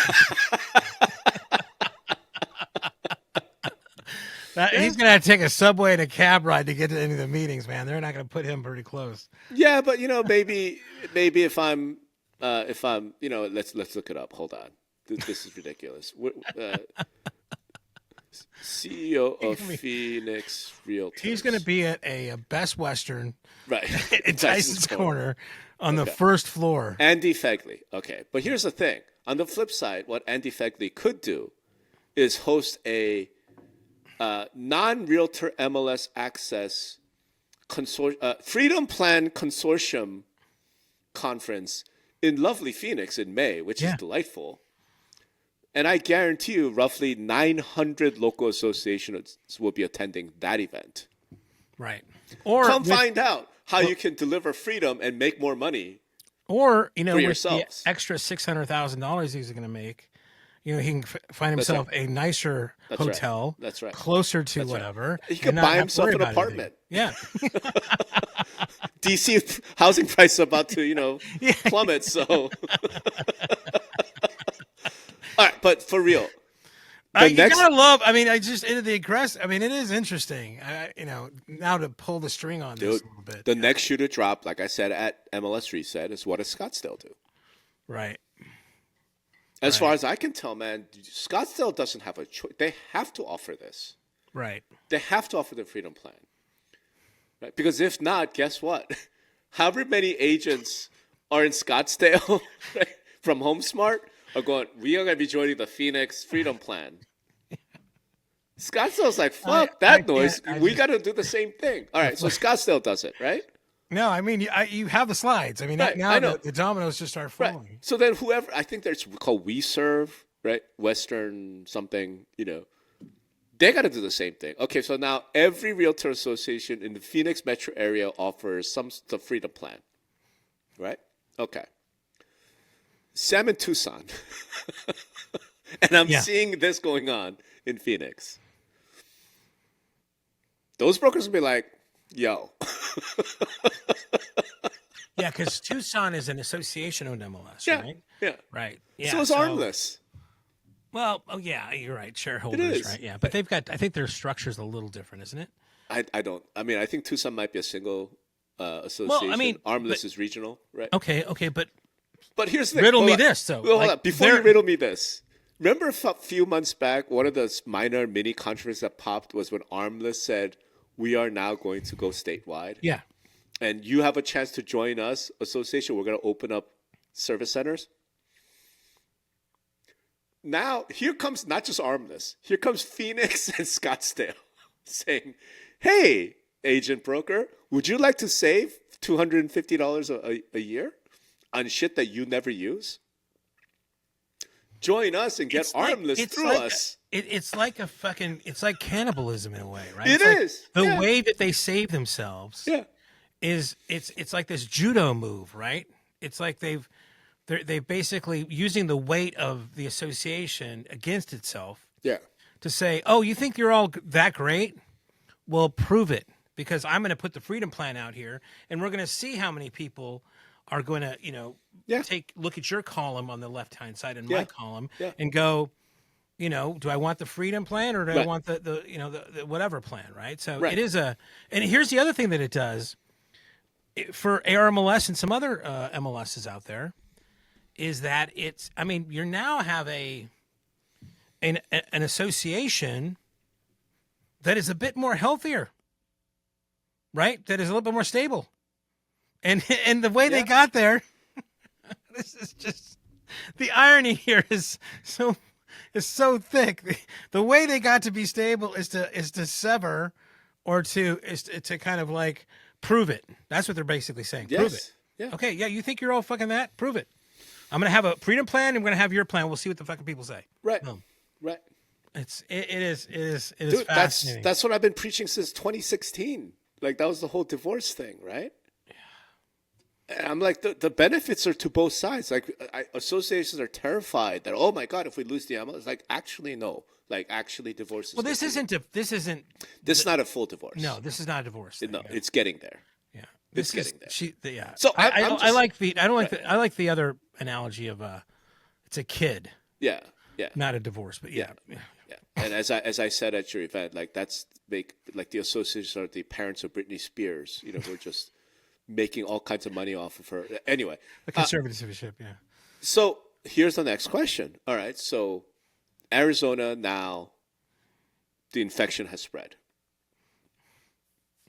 Speaker 1: He's going to have to take a subway and a cab ride to get to any of the meetings, man. They're not going to put him pretty close.
Speaker 2: Yeah, but maybe if I'm, let's look it up. Hold on, this is ridiculous. CEO of Phoenix Realtors.
Speaker 1: He's going to be at a Best Western,
Speaker 2: right,
Speaker 1: in Tyson's Corner on the first floor.
Speaker 2: Andy Fegley. Okay, but here's the thing. On the flip side, what Andy Fegley could do is host a non-realtor MLS access Freedom Plan Consortium conference in lovely Phoenix in May, which is delightful. And I guarantee you roughly 900 local associations will be attending that event.
Speaker 1: Right.
Speaker 2: Or find out how you can deliver freedom and make more money.
Speaker 1: Or,
Speaker 2: for
Speaker 1: with
Speaker 2: yourselves.
Speaker 1: the extra $600,000 he's going to make, he can find himself a nicer hotel.
Speaker 2: Right. That's right.
Speaker 1: Closer to whatever.
Speaker 2: He can buy himself an apartment.
Speaker 1: Yeah.
Speaker 2: DC housing prices are about to, plummet. So, all right, but for real,
Speaker 1: you gotta love. I mean, it is interesting. Now to pull the string on this a little bit.
Speaker 2: The next shoe to drop, like I said at MLS Reset, is what does Scottsdale do?
Speaker 1: Right.
Speaker 2: As far as I can tell, man, Scottsdale doesn't have a choice. They have to offer this.
Speaker 1: Right.
Speaker 2: They have to offer the Freedom Plan. right? Because if not, guess what? However many agents are in Scottsdale, right, from HomeSmart are going, we are going to be joining the Phoenix Freedom Plan. Scottsdale's like, fuck that noise. We got to do the same thing. All right, so Scottsdale does it, right?
Speaker 1: No, I mean, you have the slides. I mean,
Speaker 2: Right,
Speaker 1: now
Speaker 2: I know.
Speaker 1: the dominoes just start
Speaker 2: Right.
Speaker 1: falling.
Speaker 2: So then whoever, I think there's called We Serve, right? Western something, they got to do the same thing. Okay, so now every realtor association in the Phoenix metro area offers the freedom plan, right? Okay. Sam in Tucson. And I'm seeing this going on in Phoenix. Those brokers will be like, yo.
Speaker 1: Yeah, because Tucson is an association-owned MLS, right?
Speaker 2: Yeah.
Speaker 1: Right. Yeah.
Speaker 2: So it's armless.
Speaker 1: Well, oh yeah, you're right. Shareholders, right? Yeah, but they've got. I think their structure's a little different, isn't it?
Speaker 2: I don't. I mean, I think Tucson might be a single association.
Speaker 1: Well, I mean,
Speaker 2: armless is regional, right?
Speaker 1: Okay, but
Speaker 2: here's the thing.
Speaker 1: riddle me this, though.
Speaker 2: Well, hold on. Before you riddle me this, remember a few months back, one of the minor mini controversies that popped was when Armless said, "We are now going to go statewide."
Speaker 1: Yeah.
Speaker 2: And you have a chance to join us, association. We're going to open up service centers. Now, here comes not just Armless. Here comes Phoenix and Scottsdale saying, hey, agent broker, would you like to save $250 a year on shit that you never use? Join us and get Armless through us.
Speaker 1: It's like it's like cannibalism in a way, right?
Speaker 2: It is.
Speaker 1: The way that they save themselves.
Speaker 2: Yeah.
Speaker 1: It's like this judo move, right? It's like they're basically using the weight of the association against itself. Yeah. To say, oh, you think you're all that great? Well, prove it, because I'm going to put the Freedom Plan out here, and we're going to see how many people are going to, look at your column on the left-hand side and my column and go, do I want the Freedom Plan or do I want the whatever plan, right? So it is and here's the other thing that it does. For ARMLS and some other MLSs out there, is that you now have an association that is a bit more healthier, right? That is a little bit more stable, and the way they got there, this is just the irony here is so thick. The way they got to be stable is to sever, or to kind of like. Prove it. That's what they're basically saying. Yes. Prove it. Yeah. Okay. Yeah. You think you're all fucking that? Prove it. I'm gonna have a Freedom Plan. And I'm gonna have your plan. We'll see what the fucking people say. Right. Boom. Right. It is Dude, fascinating.
Speaker 2: That's what I've been preaching since 2016. Like that was the whole divorce thing, right? Yeah. And I'm like, the benefits are to both sides. Like associations are terrified that, oh my God, if we lose the MLS, it's like actually no. Like actually divorce.
Speaker 1: Well, this isn't.
Speaker 2: This is not a full divorce.
Speaker 1: No, this is not a divorce.
Speaker 2: No, it's getting there.
Speaker 1: Yeah,
Speaker 2: it's getting there.
Speaker 1: Yeah. So I like the other analogy of it's a kid. Yeah. Yeah. Not a divorce, but yeah.
Speaker 2: And as I said at your event, like like the associations are the parents of Britney Spears. Who are just making all kinds of money off of her. Anyway,
Speaker 1: the conservatorship. Yeah.
Speaker 2: So here's the next question. All right, so. Arizona now, the infection has spread.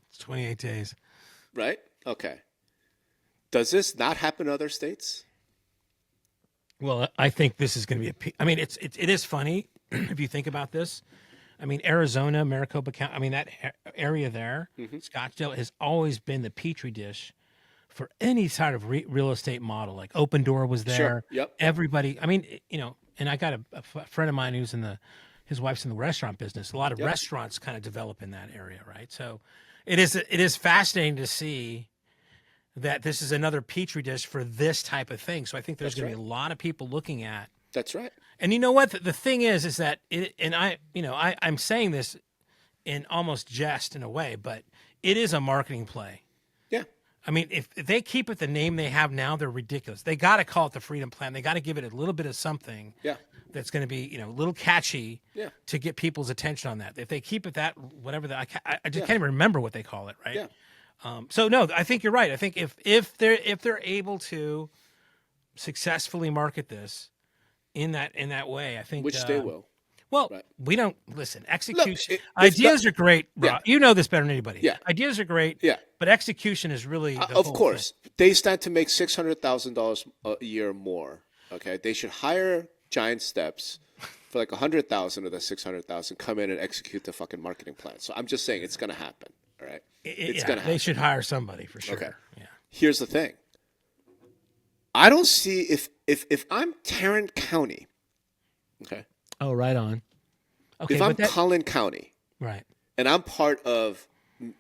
Speaker 1: It's 28 days.
Speaker 2: Right? Okay. Does this not happen in other states?
Speaker 1: Well, I think this is going to be it is funny if you think about this. I mean, Arizona, Maricopa County, that area there, Scottsdale has always been the petri dish for any sort of real estate model. Like Open Door was there.
Speaker 2: Sure. Yep.
Speaker 1: Everybody, and I got a friend of mine who's his wife's in the restaurant business. A lot of restaurants kind of develop in that area, right? So it is fascinating to see that this is another petri dish for this type of thing. So I think there's going to be a lot of people looking at.
Speaker 2: That's right.
Speaker 1: And you know what? The thing is that I'm saying this in almost jest in a way, but it is a marketing play. Yeah. I mean, if they keep it the name they have now, they're ridiculous. They got to call it the Freedom Plan. They got to give it a little bit of something that's going to be, a little catchy to get people's attention on that. If they keep it that, whatever that, I just can't even remember what they call it, right? Yeah. So no, I think you're right. I think if they're able to successfully market this in that way, I think
Speaker 2: which they will.
Speaker 1: Well,
Speaker 2: Right.
Speaker 1: we don't listen. Execution,
Speaker 2: if
Speaker 1: ideas are great,
Speaker 2: Yeah.
Speaker 1: Rob. You know this better than anybody.
Speaker 2: Yeah.
Speaker 1: Ideas are great.
Speaker 2: Yeah.
Speaker 1: But execution is really the
Speaker 2: Of
Speaker 1: whole
Speaker 2: course,
Speaker 1: thing.
Speaker 2: they stand to make $600,000 a year more. Okay, they should hire giant steps for like 100,000 of the 600,000. Come in and execute the fucking marketing plan. So I'm just saying it's gonna happen. All right, it's gonna happen.
Speaker 1: They should hire somebody for sure.
Speaker 2: Okay.
Speaker 1: Yeah.
Speaker 2: Here's the thing. I don't see if I'm Tarrant County. Okay.
Speaker 1: Oh, right on. Okay,
Speaker 2: If I'm Collin County
Speaker 1: right.
Speaker 2: and I'm part of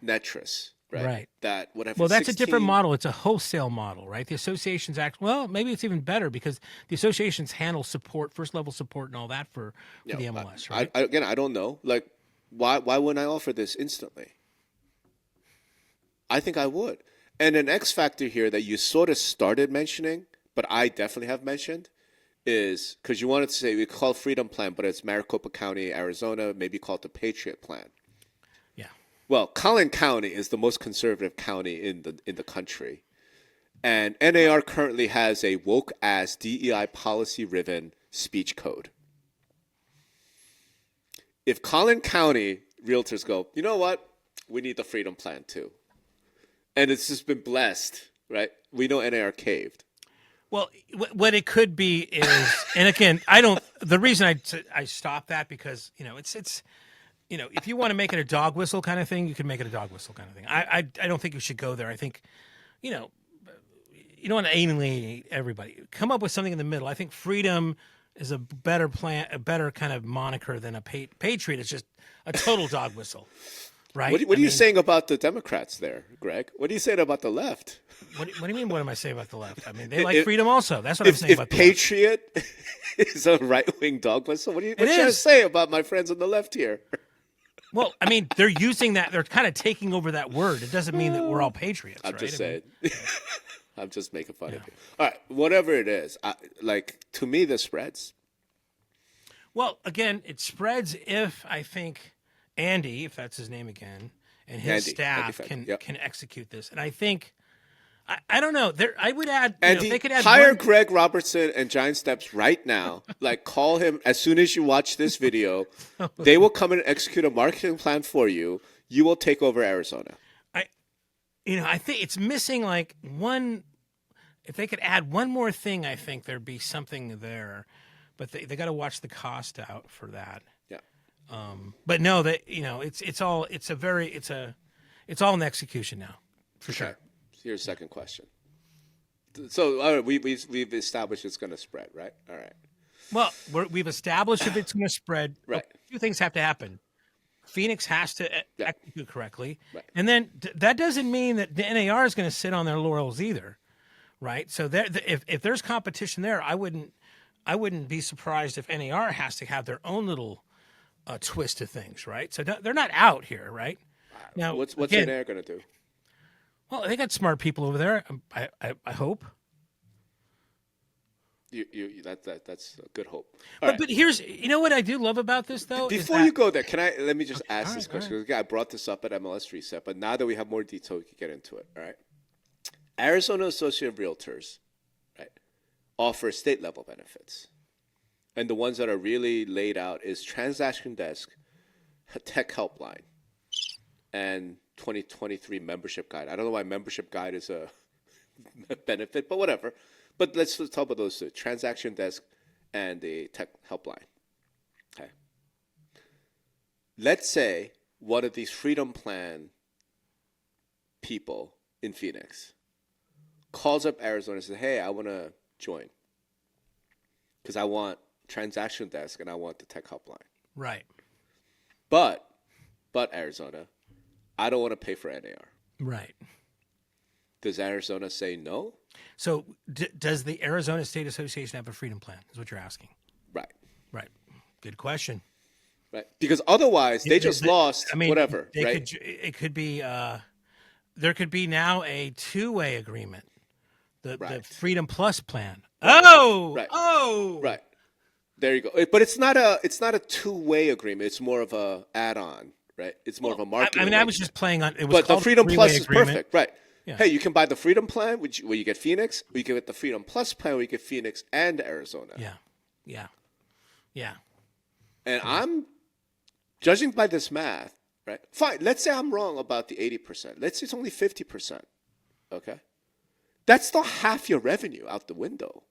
Speaker 2: Netris, right?
Speaker 1: Right.
Speaker 2: That whatever.
Speaker 1: Well, that's
Speaker 2: 16,
Speaker 1: a different model. It's a wholesale model, right? The associations act. Well, maybe it's even better because the associations handle support, first level support, and all that for the MLS, right?
Speaker 2: Again, I don't know. Like, why wouldn't I offer this instantly? I think I would. And an X factor here that you sort of started mentioning, but I definitely have mentioned, is because you wanted to say we call it Freedom Plan, but it's Maricopa County, Arizona, maybe call it the Patriot Plan.
Speaker 1: Yeah.
Speaker 2: Well, Collin County is the most conservative county in the country, and NAR currently has a woke ass DEI policy riven speech code. If Collin County realtors go, you know what, we need the Freedom Plan too, and it's just been blessed, right? We know NAR caved.
Speaker 1: Well, what it could be is, and again, the reason I stop that because, it's, if you want to make it a dog whistle kind of thing, you can make it a dog whistle kind of thing. I don't think you should go there. I think, you don't want to alienate everybody. Come up with something in the middle. I think freedom is a better plan, a better kind of moniker than a patriot. It's just a total dog whistle. Right?
Speaker 2: What are you saying about the Democrats there, Greg? What are you saying about the left?
Speaker 1: What do you mean? What am I saying about the left? I mean, they like freedom also. That's what I'm saying about the
Speaker 2: Patriot is a right-wing dog whistle, what are you trying to say about my friends on the left here?
Speaker 1: Well, I mean, they're using that. They're kind of taking over that word. It doesn't mean that we're all patriots.
Speaker 2: I'm
Speaker 1: right?
Speaker 2: just saying. I'm just making fun of you. All right, whatever it is, to me, this spreads.
Speaker 1: Well, again, it spreads if I think Andy, if that's his name again, and his staff can execute this. And I think, I don't know. I would add.
Speaker 2: Andy,
Speaker 1: they could add
Speaker 2: hire Greg Robertson and Giant Steps right now. Like, call him as soon as you watch this video. They will come in and execute a marketing plan for you. You will take over Arizona.
Speaker 1: I think it's missing like one. If they could add one more thing, I think there'd be something there. But they got to watch the cost out for that.
Speaker 2: Yeah.
Speaker 1: But no, it's all in execution now, for sure.
Speaker 2: Here's the second question. So all right, we've established it's going to spread, right? All right.
Speaker 1: Well, we've established if it's going to spread.
Speaker 2: Right.
Speaker 1: A few things have to happen. Phoenix has to execute correctly,
Speaker 2: right.
Speaker 1: And then that doesn't mean that the NAR is going to sit on their laurels either, right? So if there's competition there, I wouldn't be surprised if NAR has to have their own little twist to things, right? So they're not out here, right? Now,
Speaker 2: what's NAR going to do?
Speaker 1: Well, they got smart people over there. I hope.
Speaker 2: That's a good hope.
Speaker 1: But here's, what I do love about this though.
Speaker 2: Before you go there, let me just ask this question? Right. I brought this up at MLS Reset, but now that we have more detail, we can get into it. All right. Arizona Association of Realtors, right, offer state level benefits, and the ones that are really laid out is transaction desk, tech helpline, and 2023 membership guide. I don't know why membership guide is a benefit, but whatever. But let's talk about those two, transaction desk and the tech helpline. Okay. Let's say one of these Freedom Plan people in Phoenix calls up Arizona and says, hey, I want to join because I want transaction desk and I want the tech helpline.
Speaker 1: Right.
Speaker 2: But Arizona, I don't want to pay for NAR.
Speaker 1: Right.
Speaker 2: Does Arizona say no?
Speaker 1: So does the Arizona State Association have a freedom plan, is what you're asking?
Speaker 2: Right.
Speaker 1: Right. Good question.
Speaker 2: Right. Because otherwise, they just lost whatever, right?
Speaker 1: It could be, there could be now a two-way agreement, the Freedom Plus plan.
Speaker 2: Right.
Speaker 1: Oh!
Speaker 2: Right.
Speaker 1: Oh!
Speaker 2: Right. There you go. But it's not a two-way agreement. It's more of a add-on, right? It's more of a marketing.
Speaker 1: I was just playing on.
Speaker 2: But the Freedom Plus is perfect, right?
Speaker 1: Yeah.
Speaker 2: Hey, you can buy the Freedom Plan, where you get Phoenix, or you can get the Freedom Plus plan, where you get Phoenix and Arizona.
Speaker 1: Yeah.
Speaker 2: And I'm judging by this math, right? Fine. Let's say I'm wrong about the 80%. Let's say it's only 50%. Okay. That's still half your revenue out the window.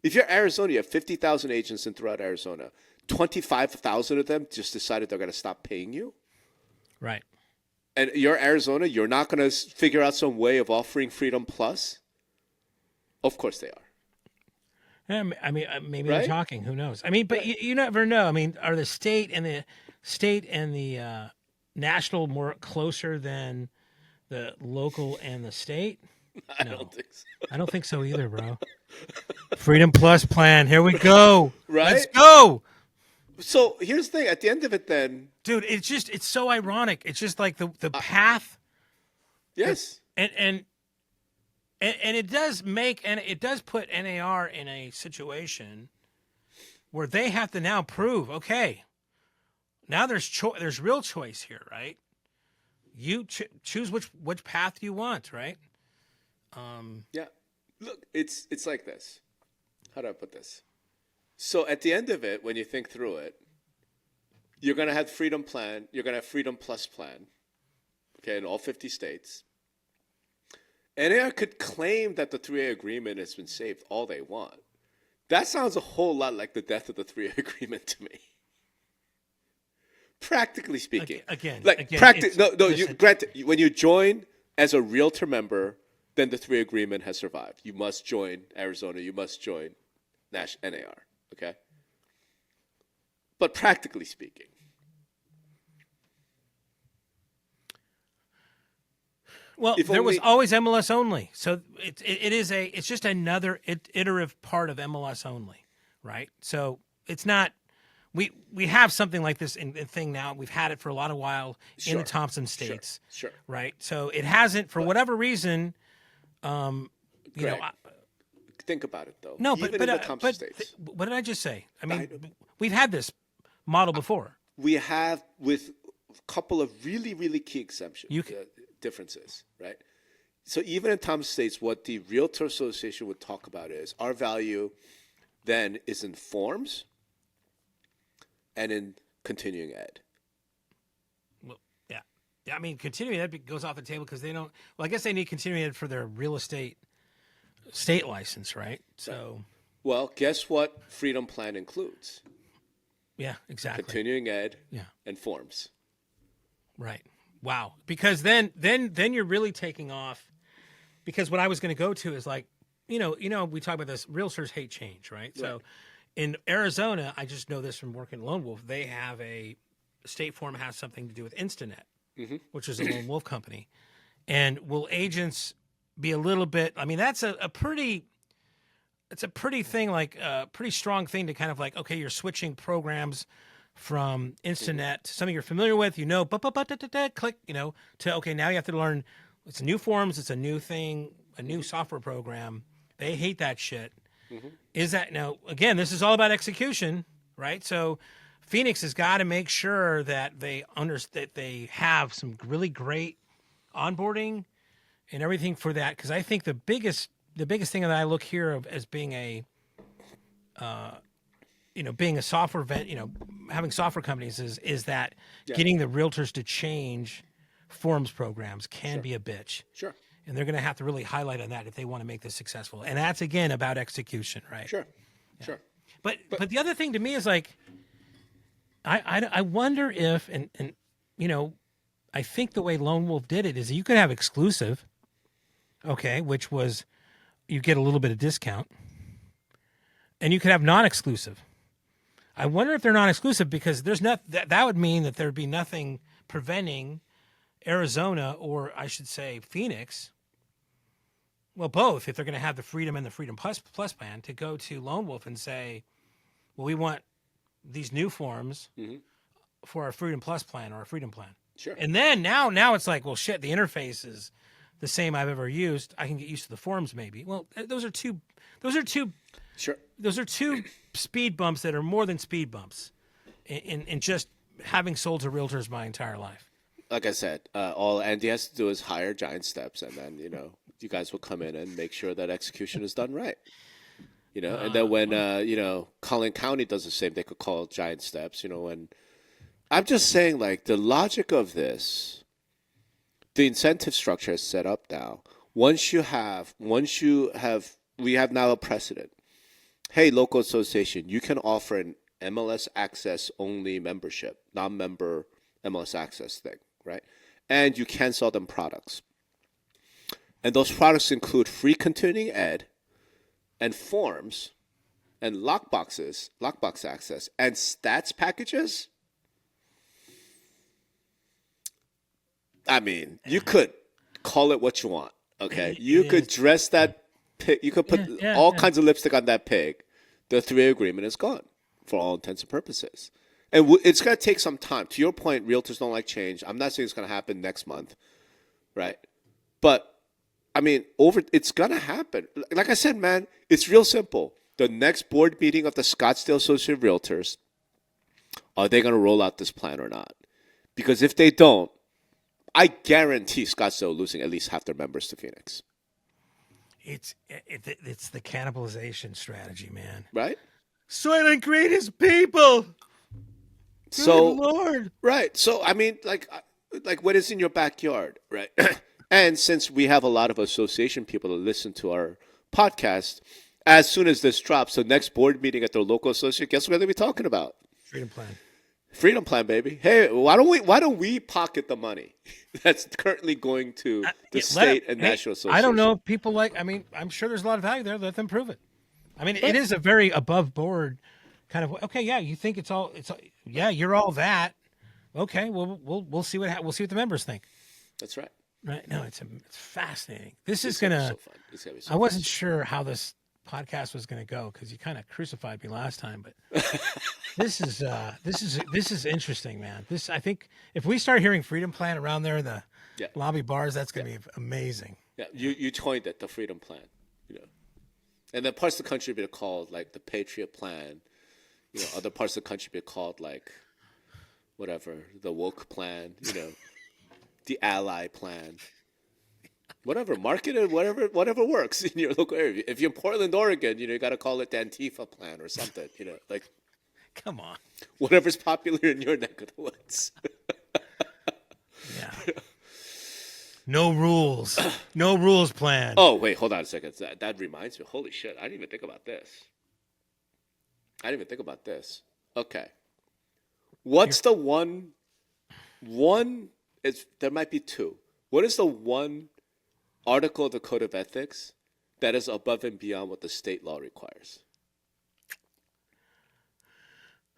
Speaker 2: If you're Arizona, you have 50,000 agents in throughout Arizona. 25,000 of them just decided they're going to stop paying you.
Speaker 1: Right.
Speaker 2: And you're Arizona, you're not going to figure out some way of offering Freedom Plus? Of course they are.
Speaker 1: Yeah, I mean, maybe
Speaker 2: Right?
Speaker 1: they're talking. Who knows? I mean, but you never know. I mean, are the state and the national more closer than the local and the state?
Speaker 2: I don't think so.
Speaker 1: I don't think so either, bro. Freedom Plus plan. Here we go.
Speaker 2: Right?
Speaker 1: Let's go.
Speaker 2: So here's the thing. At the end of it then.
Speaker 1: Dude, it's so ironic. It's just like the path.
Speaker 2: Yes.
Speaker 1: And it does put NAR in a situation where they have to now prove, okay, now there's real choice here, right? You choose which path you want, right?
Speaker 2: Yeah. Look, it's like this. How do I put this? So at the end of it, when you think through it, you're going to have Freedom Plan. You're going to have Freedom Plus Plan, okay, in all 50 states. NAR could claim that the 3A agreement has been saved all they want. That sounds a whole lot like the death of the 3A agreement to me. Practically speaking.
Speaker 1: Again.
Speaker 2: Granted, when you join as a realtor member, then the 3A agreement has survived. You must join Arizona. You must join NAR. Okay? But practically speaking.
Speaker 1: Well, there was always MLS only. So it's just another iterative part of MLS only, right? So it's not, we have something like this in thing now. We've had it for a lot of while in the Thompson states,
Speaker 2: Sure.
Speaker 1: Right? So it hasn't, for whatever reason,
Speaker 2: think about it though.
Speaker 1: No,
Speaker 2: Even in the Thompson states.
Speaker 1: What did I just say? I mean, we've had this model before.
Speaker 2: We have with a couple of really, really key exemptions, differences, right? So even in Thompson states, what the Realtor Association would talk about is our value then is in forms and in continuing ed.
Speaker 1: Well, yeah. I mean, continuing ed goes off the table because they don't. Well, I guess they need continuing ed for their real estate state license, right? So,
Speaker 2: well, guess what Freedom Plan includes?
Speaker 1: Yeah, exactly.
Speaker 2: Continuing ed, and forms.
Speaker 1: Right. Wow. Because then you're really taking off. Because what I was going to go to is like, we talk about this. Realtors hate change, right? So, in Arizona, I just know this from working at Lone Wolf. They have State Farm has something to do with Instanet, which is a Lone Wolf company, and will agents be a little bit, I mean, that's a pretty thing, like a pretty strong thing to kind of like, okay, you're switching programs from Instanet to something you're familiar with, click, to, okay, now you have to learn, it's new forms, it's a new thing, a new software program. They hate that shit. Is that, now, again, this is all about execution, right? So Phoenix has got to make sure that that they have some really great onboarding and everything for that, because I think the biggest thing that I look here as being being a software having software companies is that getting the realtors to change forms programs can be a bitch.
Speaker 2: Sure.
Speaker 1: And they're going to have to really highlight on that if they want to make this successful. And that's again about execution, right?
Speaker 2: Sure.
Speaker 1: But the other thing to me is like, I wonder if and I think the way Lone Wolf did it is you could have exclusive. Okay, which was you get a little bit of discount. And you could have non-exclusive. I wonder if they're non-exclusive because there's that would mean that there'd be nothing preventing Arizona, or I should say Phoenix, well, both, if they're going to have the Freedom and the Freedom Plus plan, to go to Lone Wolf and say, well, we want these new forms for our Freedom Plus plan or our Freedom plan.
Speaker 2: Sure.
Speaker 1: And then now it's like, well, shit, the interface is the same I've ever used. I can get used to the forms maybe. Well, those are two
Speaker 2: Sure.
Speaker 1: Those are two speed bumps that are more than speed bumps in just having sold to realtors my entire life.
Speaker 2: Like I said, all Andy has to do is hire giant steps, and then you guys will come in and make sure that execution is done right. And then when Collin County does the same, they could call giant steps. And I'm just saying, like, the logic of this, the incentive structure is set up now. Once you have, we have now a precedent. Hey, local association, you can offer an MLS access only membership, non-member MLS access thing, right? And you can sell them products. And those products include free continuing ed and forms and lockbox access and stats packages. I mean, you could call it what you want, okay? You could dress that pig. You could put all kinds of lipstick on that pig. The 3A agreement is gone for all intents and purposes. And it's going to take some time. To your point, realtors don't like change. I'm not saying it's going to happen next month, right? But, I mean, it's going to happen. Like I said, man, it's real simple. The next board meeting of the Scottsdale Association of Realtors, are they going to roll out this plan or not? Because if they don't, I guarantee Scottsdale losing at least half their members to Phoenix.
Speaker 1: It's the cannibalization strategy, man.
Speaker 2: Right?
Speaker 1: Soylent Green is people.
Speaker 2: So,
Speaker 1: good Lord.
Speaker 2: Right. So, I mean, like what is in your backyard, right? And since we have a lot of association people that listen to our podcast, as soon as this drops, the next board meeting at their local association, guess what they'll be talking about?
Speaker 1: Freedom plan.
Speaker 2: Freedom plan, baby. Hey, why don't we pocket the money that's currently going to the state and national association?
Speaker 1: I don't know if people I'm sure there's a lot of value there. Let them prove it. I mean, it is a very above board kind of, okay, yeah, you think it's yeah, you're all that. Okay, well, we'll see what the members think.
Speaker 2: That's right.
Speaker 1: Right. No, it's fascinating. This is going to, I wasn't sure how this podcast was going to go because you kind of crucified me last time, but this is interesting, man. I think if we start hearing Freedom Plan around there in the lobby bars, that's going to be amazing.
Speaker 2: Yeah, you coined it, the Freedom Plan, and then parts of the country be called like the Patriot Plan, other parts of the country be called like whatever, the Woke Plan, the Ally Plan. Whatever, market it, whatever works in your local area. If you're in Portland, Oregon, you got to call it the Antifa plan or something, like.
Speaker 1: Come on.
Speaker 2: Whatever's popular in your neck of the woods.
Speaker 1: Yeah. No rules. No rules plan.
Speaker 2: Oh, wait, hold on a second. That reminds me. Holy shit, I didn't even think about this. Okay. What's the one, there might be two. What is the one article of the Code of Ethics that is above and beyond what the state law requires?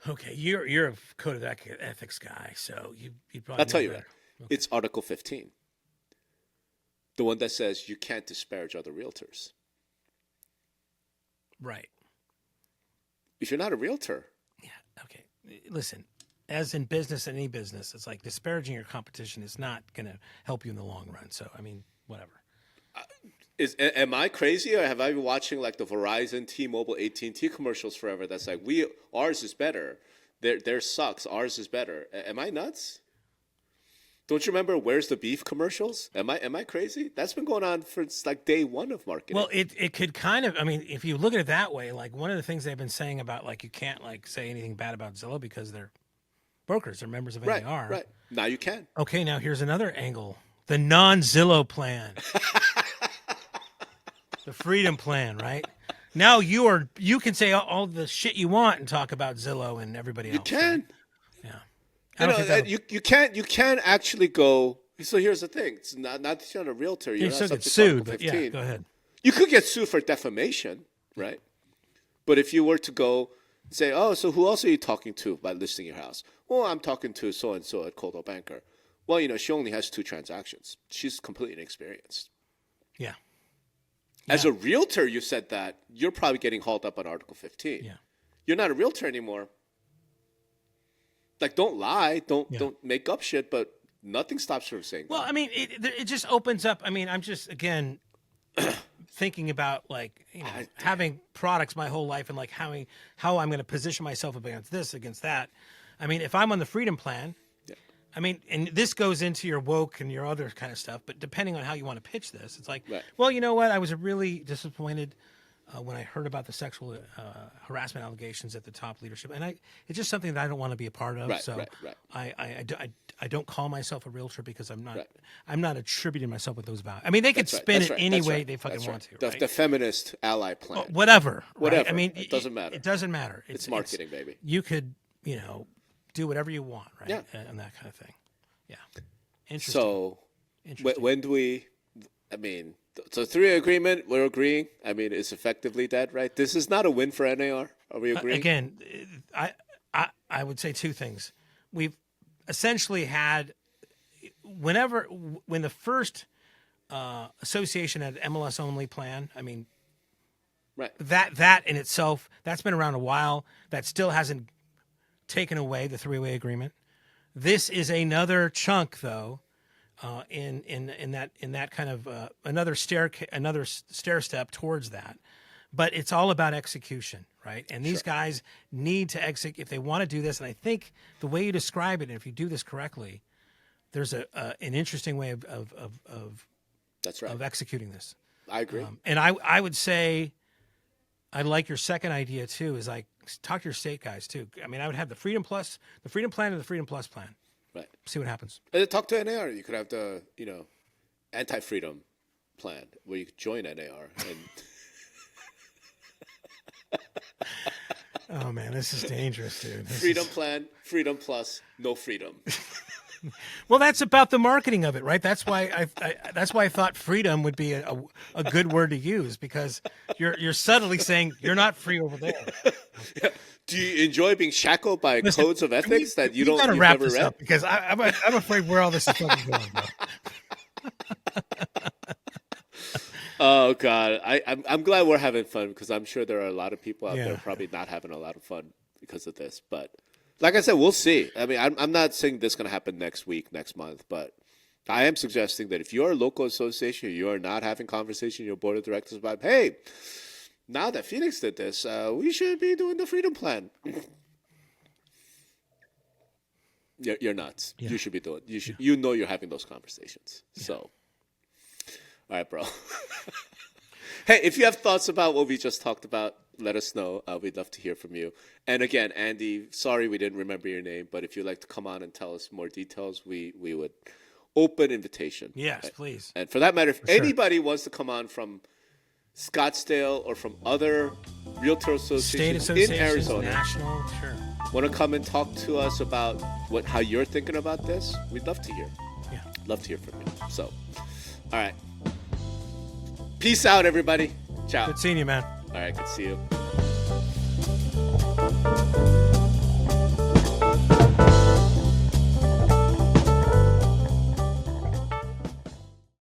Speaker 1: Okay, you're a Code of Ethics guy, so you probably.
Speaker 2: I'll tell you
Speaker 1: better.
Speaker 2: what. Okay. It's Article 15, the one that says you can't disparage other realtors.
Speaker 1: Right.
Speaker 2: If you're not a realtor.
Speaker 1: Yeah. Okay. Listen, as in business, any business, it's like disparaging your competition is not going to help you in the long run. So, I mean, whatever.
Speaker 2: Am I crazy, or have I been watching like the Verizon, T-Mobile, AT&T commercials forever? That's like ours is better. Their sucks. Ours is better. Am I nuts? Don't you remember Where's the Beef commercials? Am I crazy? That's been going on for like day one of marketing.
Speaker 1: Well, it could kind of. I mean, if you look at it that way, like one of the things they've been saying about like you can't like say anything bad about Zillow because they're brokers, they're members of NAR.
Speaker 2: Right. Now you can.
Speaker 1: Okay. Now here's another angle: the non-Zillow plan. The Freedom Plan, right? Now you can say all the shit you want and talk about Zillow and everybody else.
Speaker 2: You can.
Speaker 1: Right? Yeah.
Speaker 2: You can actually go. So here's the thing: it's not that you're not a realtor. You're
Speaker 1: still
Speaker 2: not
Speaker 1: get sued, but yeah, go ahead.
Speaker 2: You could get sued for defamation, right? But if you were to go say, "Oh, so who else are you talking to by listing your house?" Well, I'm talking to so and so at Coldwell Banker. Well, she only has 2 transactions. She's completely inexperienced.
Speaker 1: Yeah.
Speaker 2: As a realtor, you said that, you're probably getting hauled up on Article 15.
Speaker 1: Yeah.
Speaker 2: You're not a realtor anymore. Like, don't lie. Don't make up shit, but nothing stops you from saying
Speaker 1: well,
Speaker 2: that.
Speaker 1: I mean, it just opens up. I mean, I'm just, again, thinking about, like, having products my whole life and, like, how I'm going to position myself against this, against that. I mean, if I'm on the Freedom Plan, I mean, and this goes into your woke and your other kind of stuff, but depending on how you want to pitch this, it's like, well, you know what? I was really disappointed when I heard about the sexual harassment allegations at the top leadership, and it's just something that I don't want to be a part of.
Speaker 2: Right,
Speaker 1: so
Speaker 2: right.
Speaker 1: I don't call myself a realtor because I'm not
Speaker 2: Right.
Speaker 1: I'm not attributing myself with those values. I mean, they could
Speaker 2: That's right,
Speaker 1: spin
Speaker 2: that's
Speaker 1: it
Speaker 2: right,
Speaker 1: any
Speaker 2: that's
Speaker 1: way
Speaker 2: right,
Speaker 1: they fucking
Speaker 2: that's
Speaker 1: want
Speaker 2: right.
Speaker 1: to. Right?
Speaker 2: The feminist ally plan.
Speaker 1: Whatever.
Speaker 2: Whatever.
Speaker 1: Right? I mean,
Speaker 2: it doesn't matter.
Speaker 1: It doesn't matter.
Speaker 2: It's marketing, baby.
Speaker 1: You could, do whatever you want, right?
Speaker 2: Yeah.
Speaker 1: And that kind of thing. Yeah. Interesting.
Speaker 2: So,
Speaker 1: Interesting.
Speaker 2: when do we? I mean, so 3-year agreement, we're agreeing. I mean, it's effectively dead, right? This is not a win for NAR. Are we agreeing?
Speaker 1: Again, I would say two things. We've essentially had when the first association had MLS only plan. I mean,
Speaker 2: right.
Speaker 1: That in itself, that's been around a while. That still hasn't taken away the three-way agreement. This is another chunk, though, in that kind of another stair step towards that. But it's all about execution, right? And these guys need to execute if they want to do this. And I think the way you describe it, and if you do this correctly, there's an interesting way of
Speaker 2: That's right.
Speaker 1: of executing this.
Speaker 2: I agree.
Speaker 1: And I would say, I like your second idea too. Is like talk to your state guys too. I mean, I would have the Freedom Plan, and the Freedom Plus plan.
Speaker 2: Right.
Speaker 1: See what happens.
Speaker 2: And talk to NAR. You could have the anti-freedom plan where you could join NAR and.
Speaker 1: Oh man, this is dangerous, dude.
Speaker 2: Freedom Plan, Freedom Plus, no freedom.
Speaker 1: Well, that's about the marketing of it, right? That's why I thought freedom would be a good word to use, because you're subtly saying you're not free over there.
Speaker 2: Yeah. Do you enjoy being shackled by codes of ethics that you've
Speaker 1: gotta
Speaker 2: never
Speaker 1: wrap this
Speaker 2: read?
Speaker 1: up, because I'm afraid where all this is fucking going, bro.
Speaker 2: Oh God, I'm glad we're having fun, because I'm sure there are a lot of people out there probably not having a lot of fun because of this. But like I said, we'll see. I mean, I'm not saying this is going to happen next week, next month, but I am suggesting that if you're a local association, you are not having conversation in your board of directors about, hey, now that Phoenix did this, we should be doing the Freedom Plan. You're nuts. Yeah. You should be doing. You should. Yeah. You're having those conversations. Yeah. So, all right, bro. Hey, if you have thoughts about what we just talked about, let us know. We'd love to hear from you. And again, Andy, sorry we didn't remember your name, but if you'd like to come on and tell us more details, we would open invitation.
Speaker 1: Yes, please.
Speaker 2: And for that matter, if anybody wants to come on from Scottsdale or from other realtor associations in Arizona,
Speaker 1: national, sure,
Speaker 2: want to come and talk to us about how you're thinking about this, we'd love to hear.
Speaker 1: Yeah.
Speaker 2: Love to hear from you. So, all right. Peace out, everybody. Ciao.
Speaker 1: Good seeing you, man.
Speaker 2: All right, good to see you.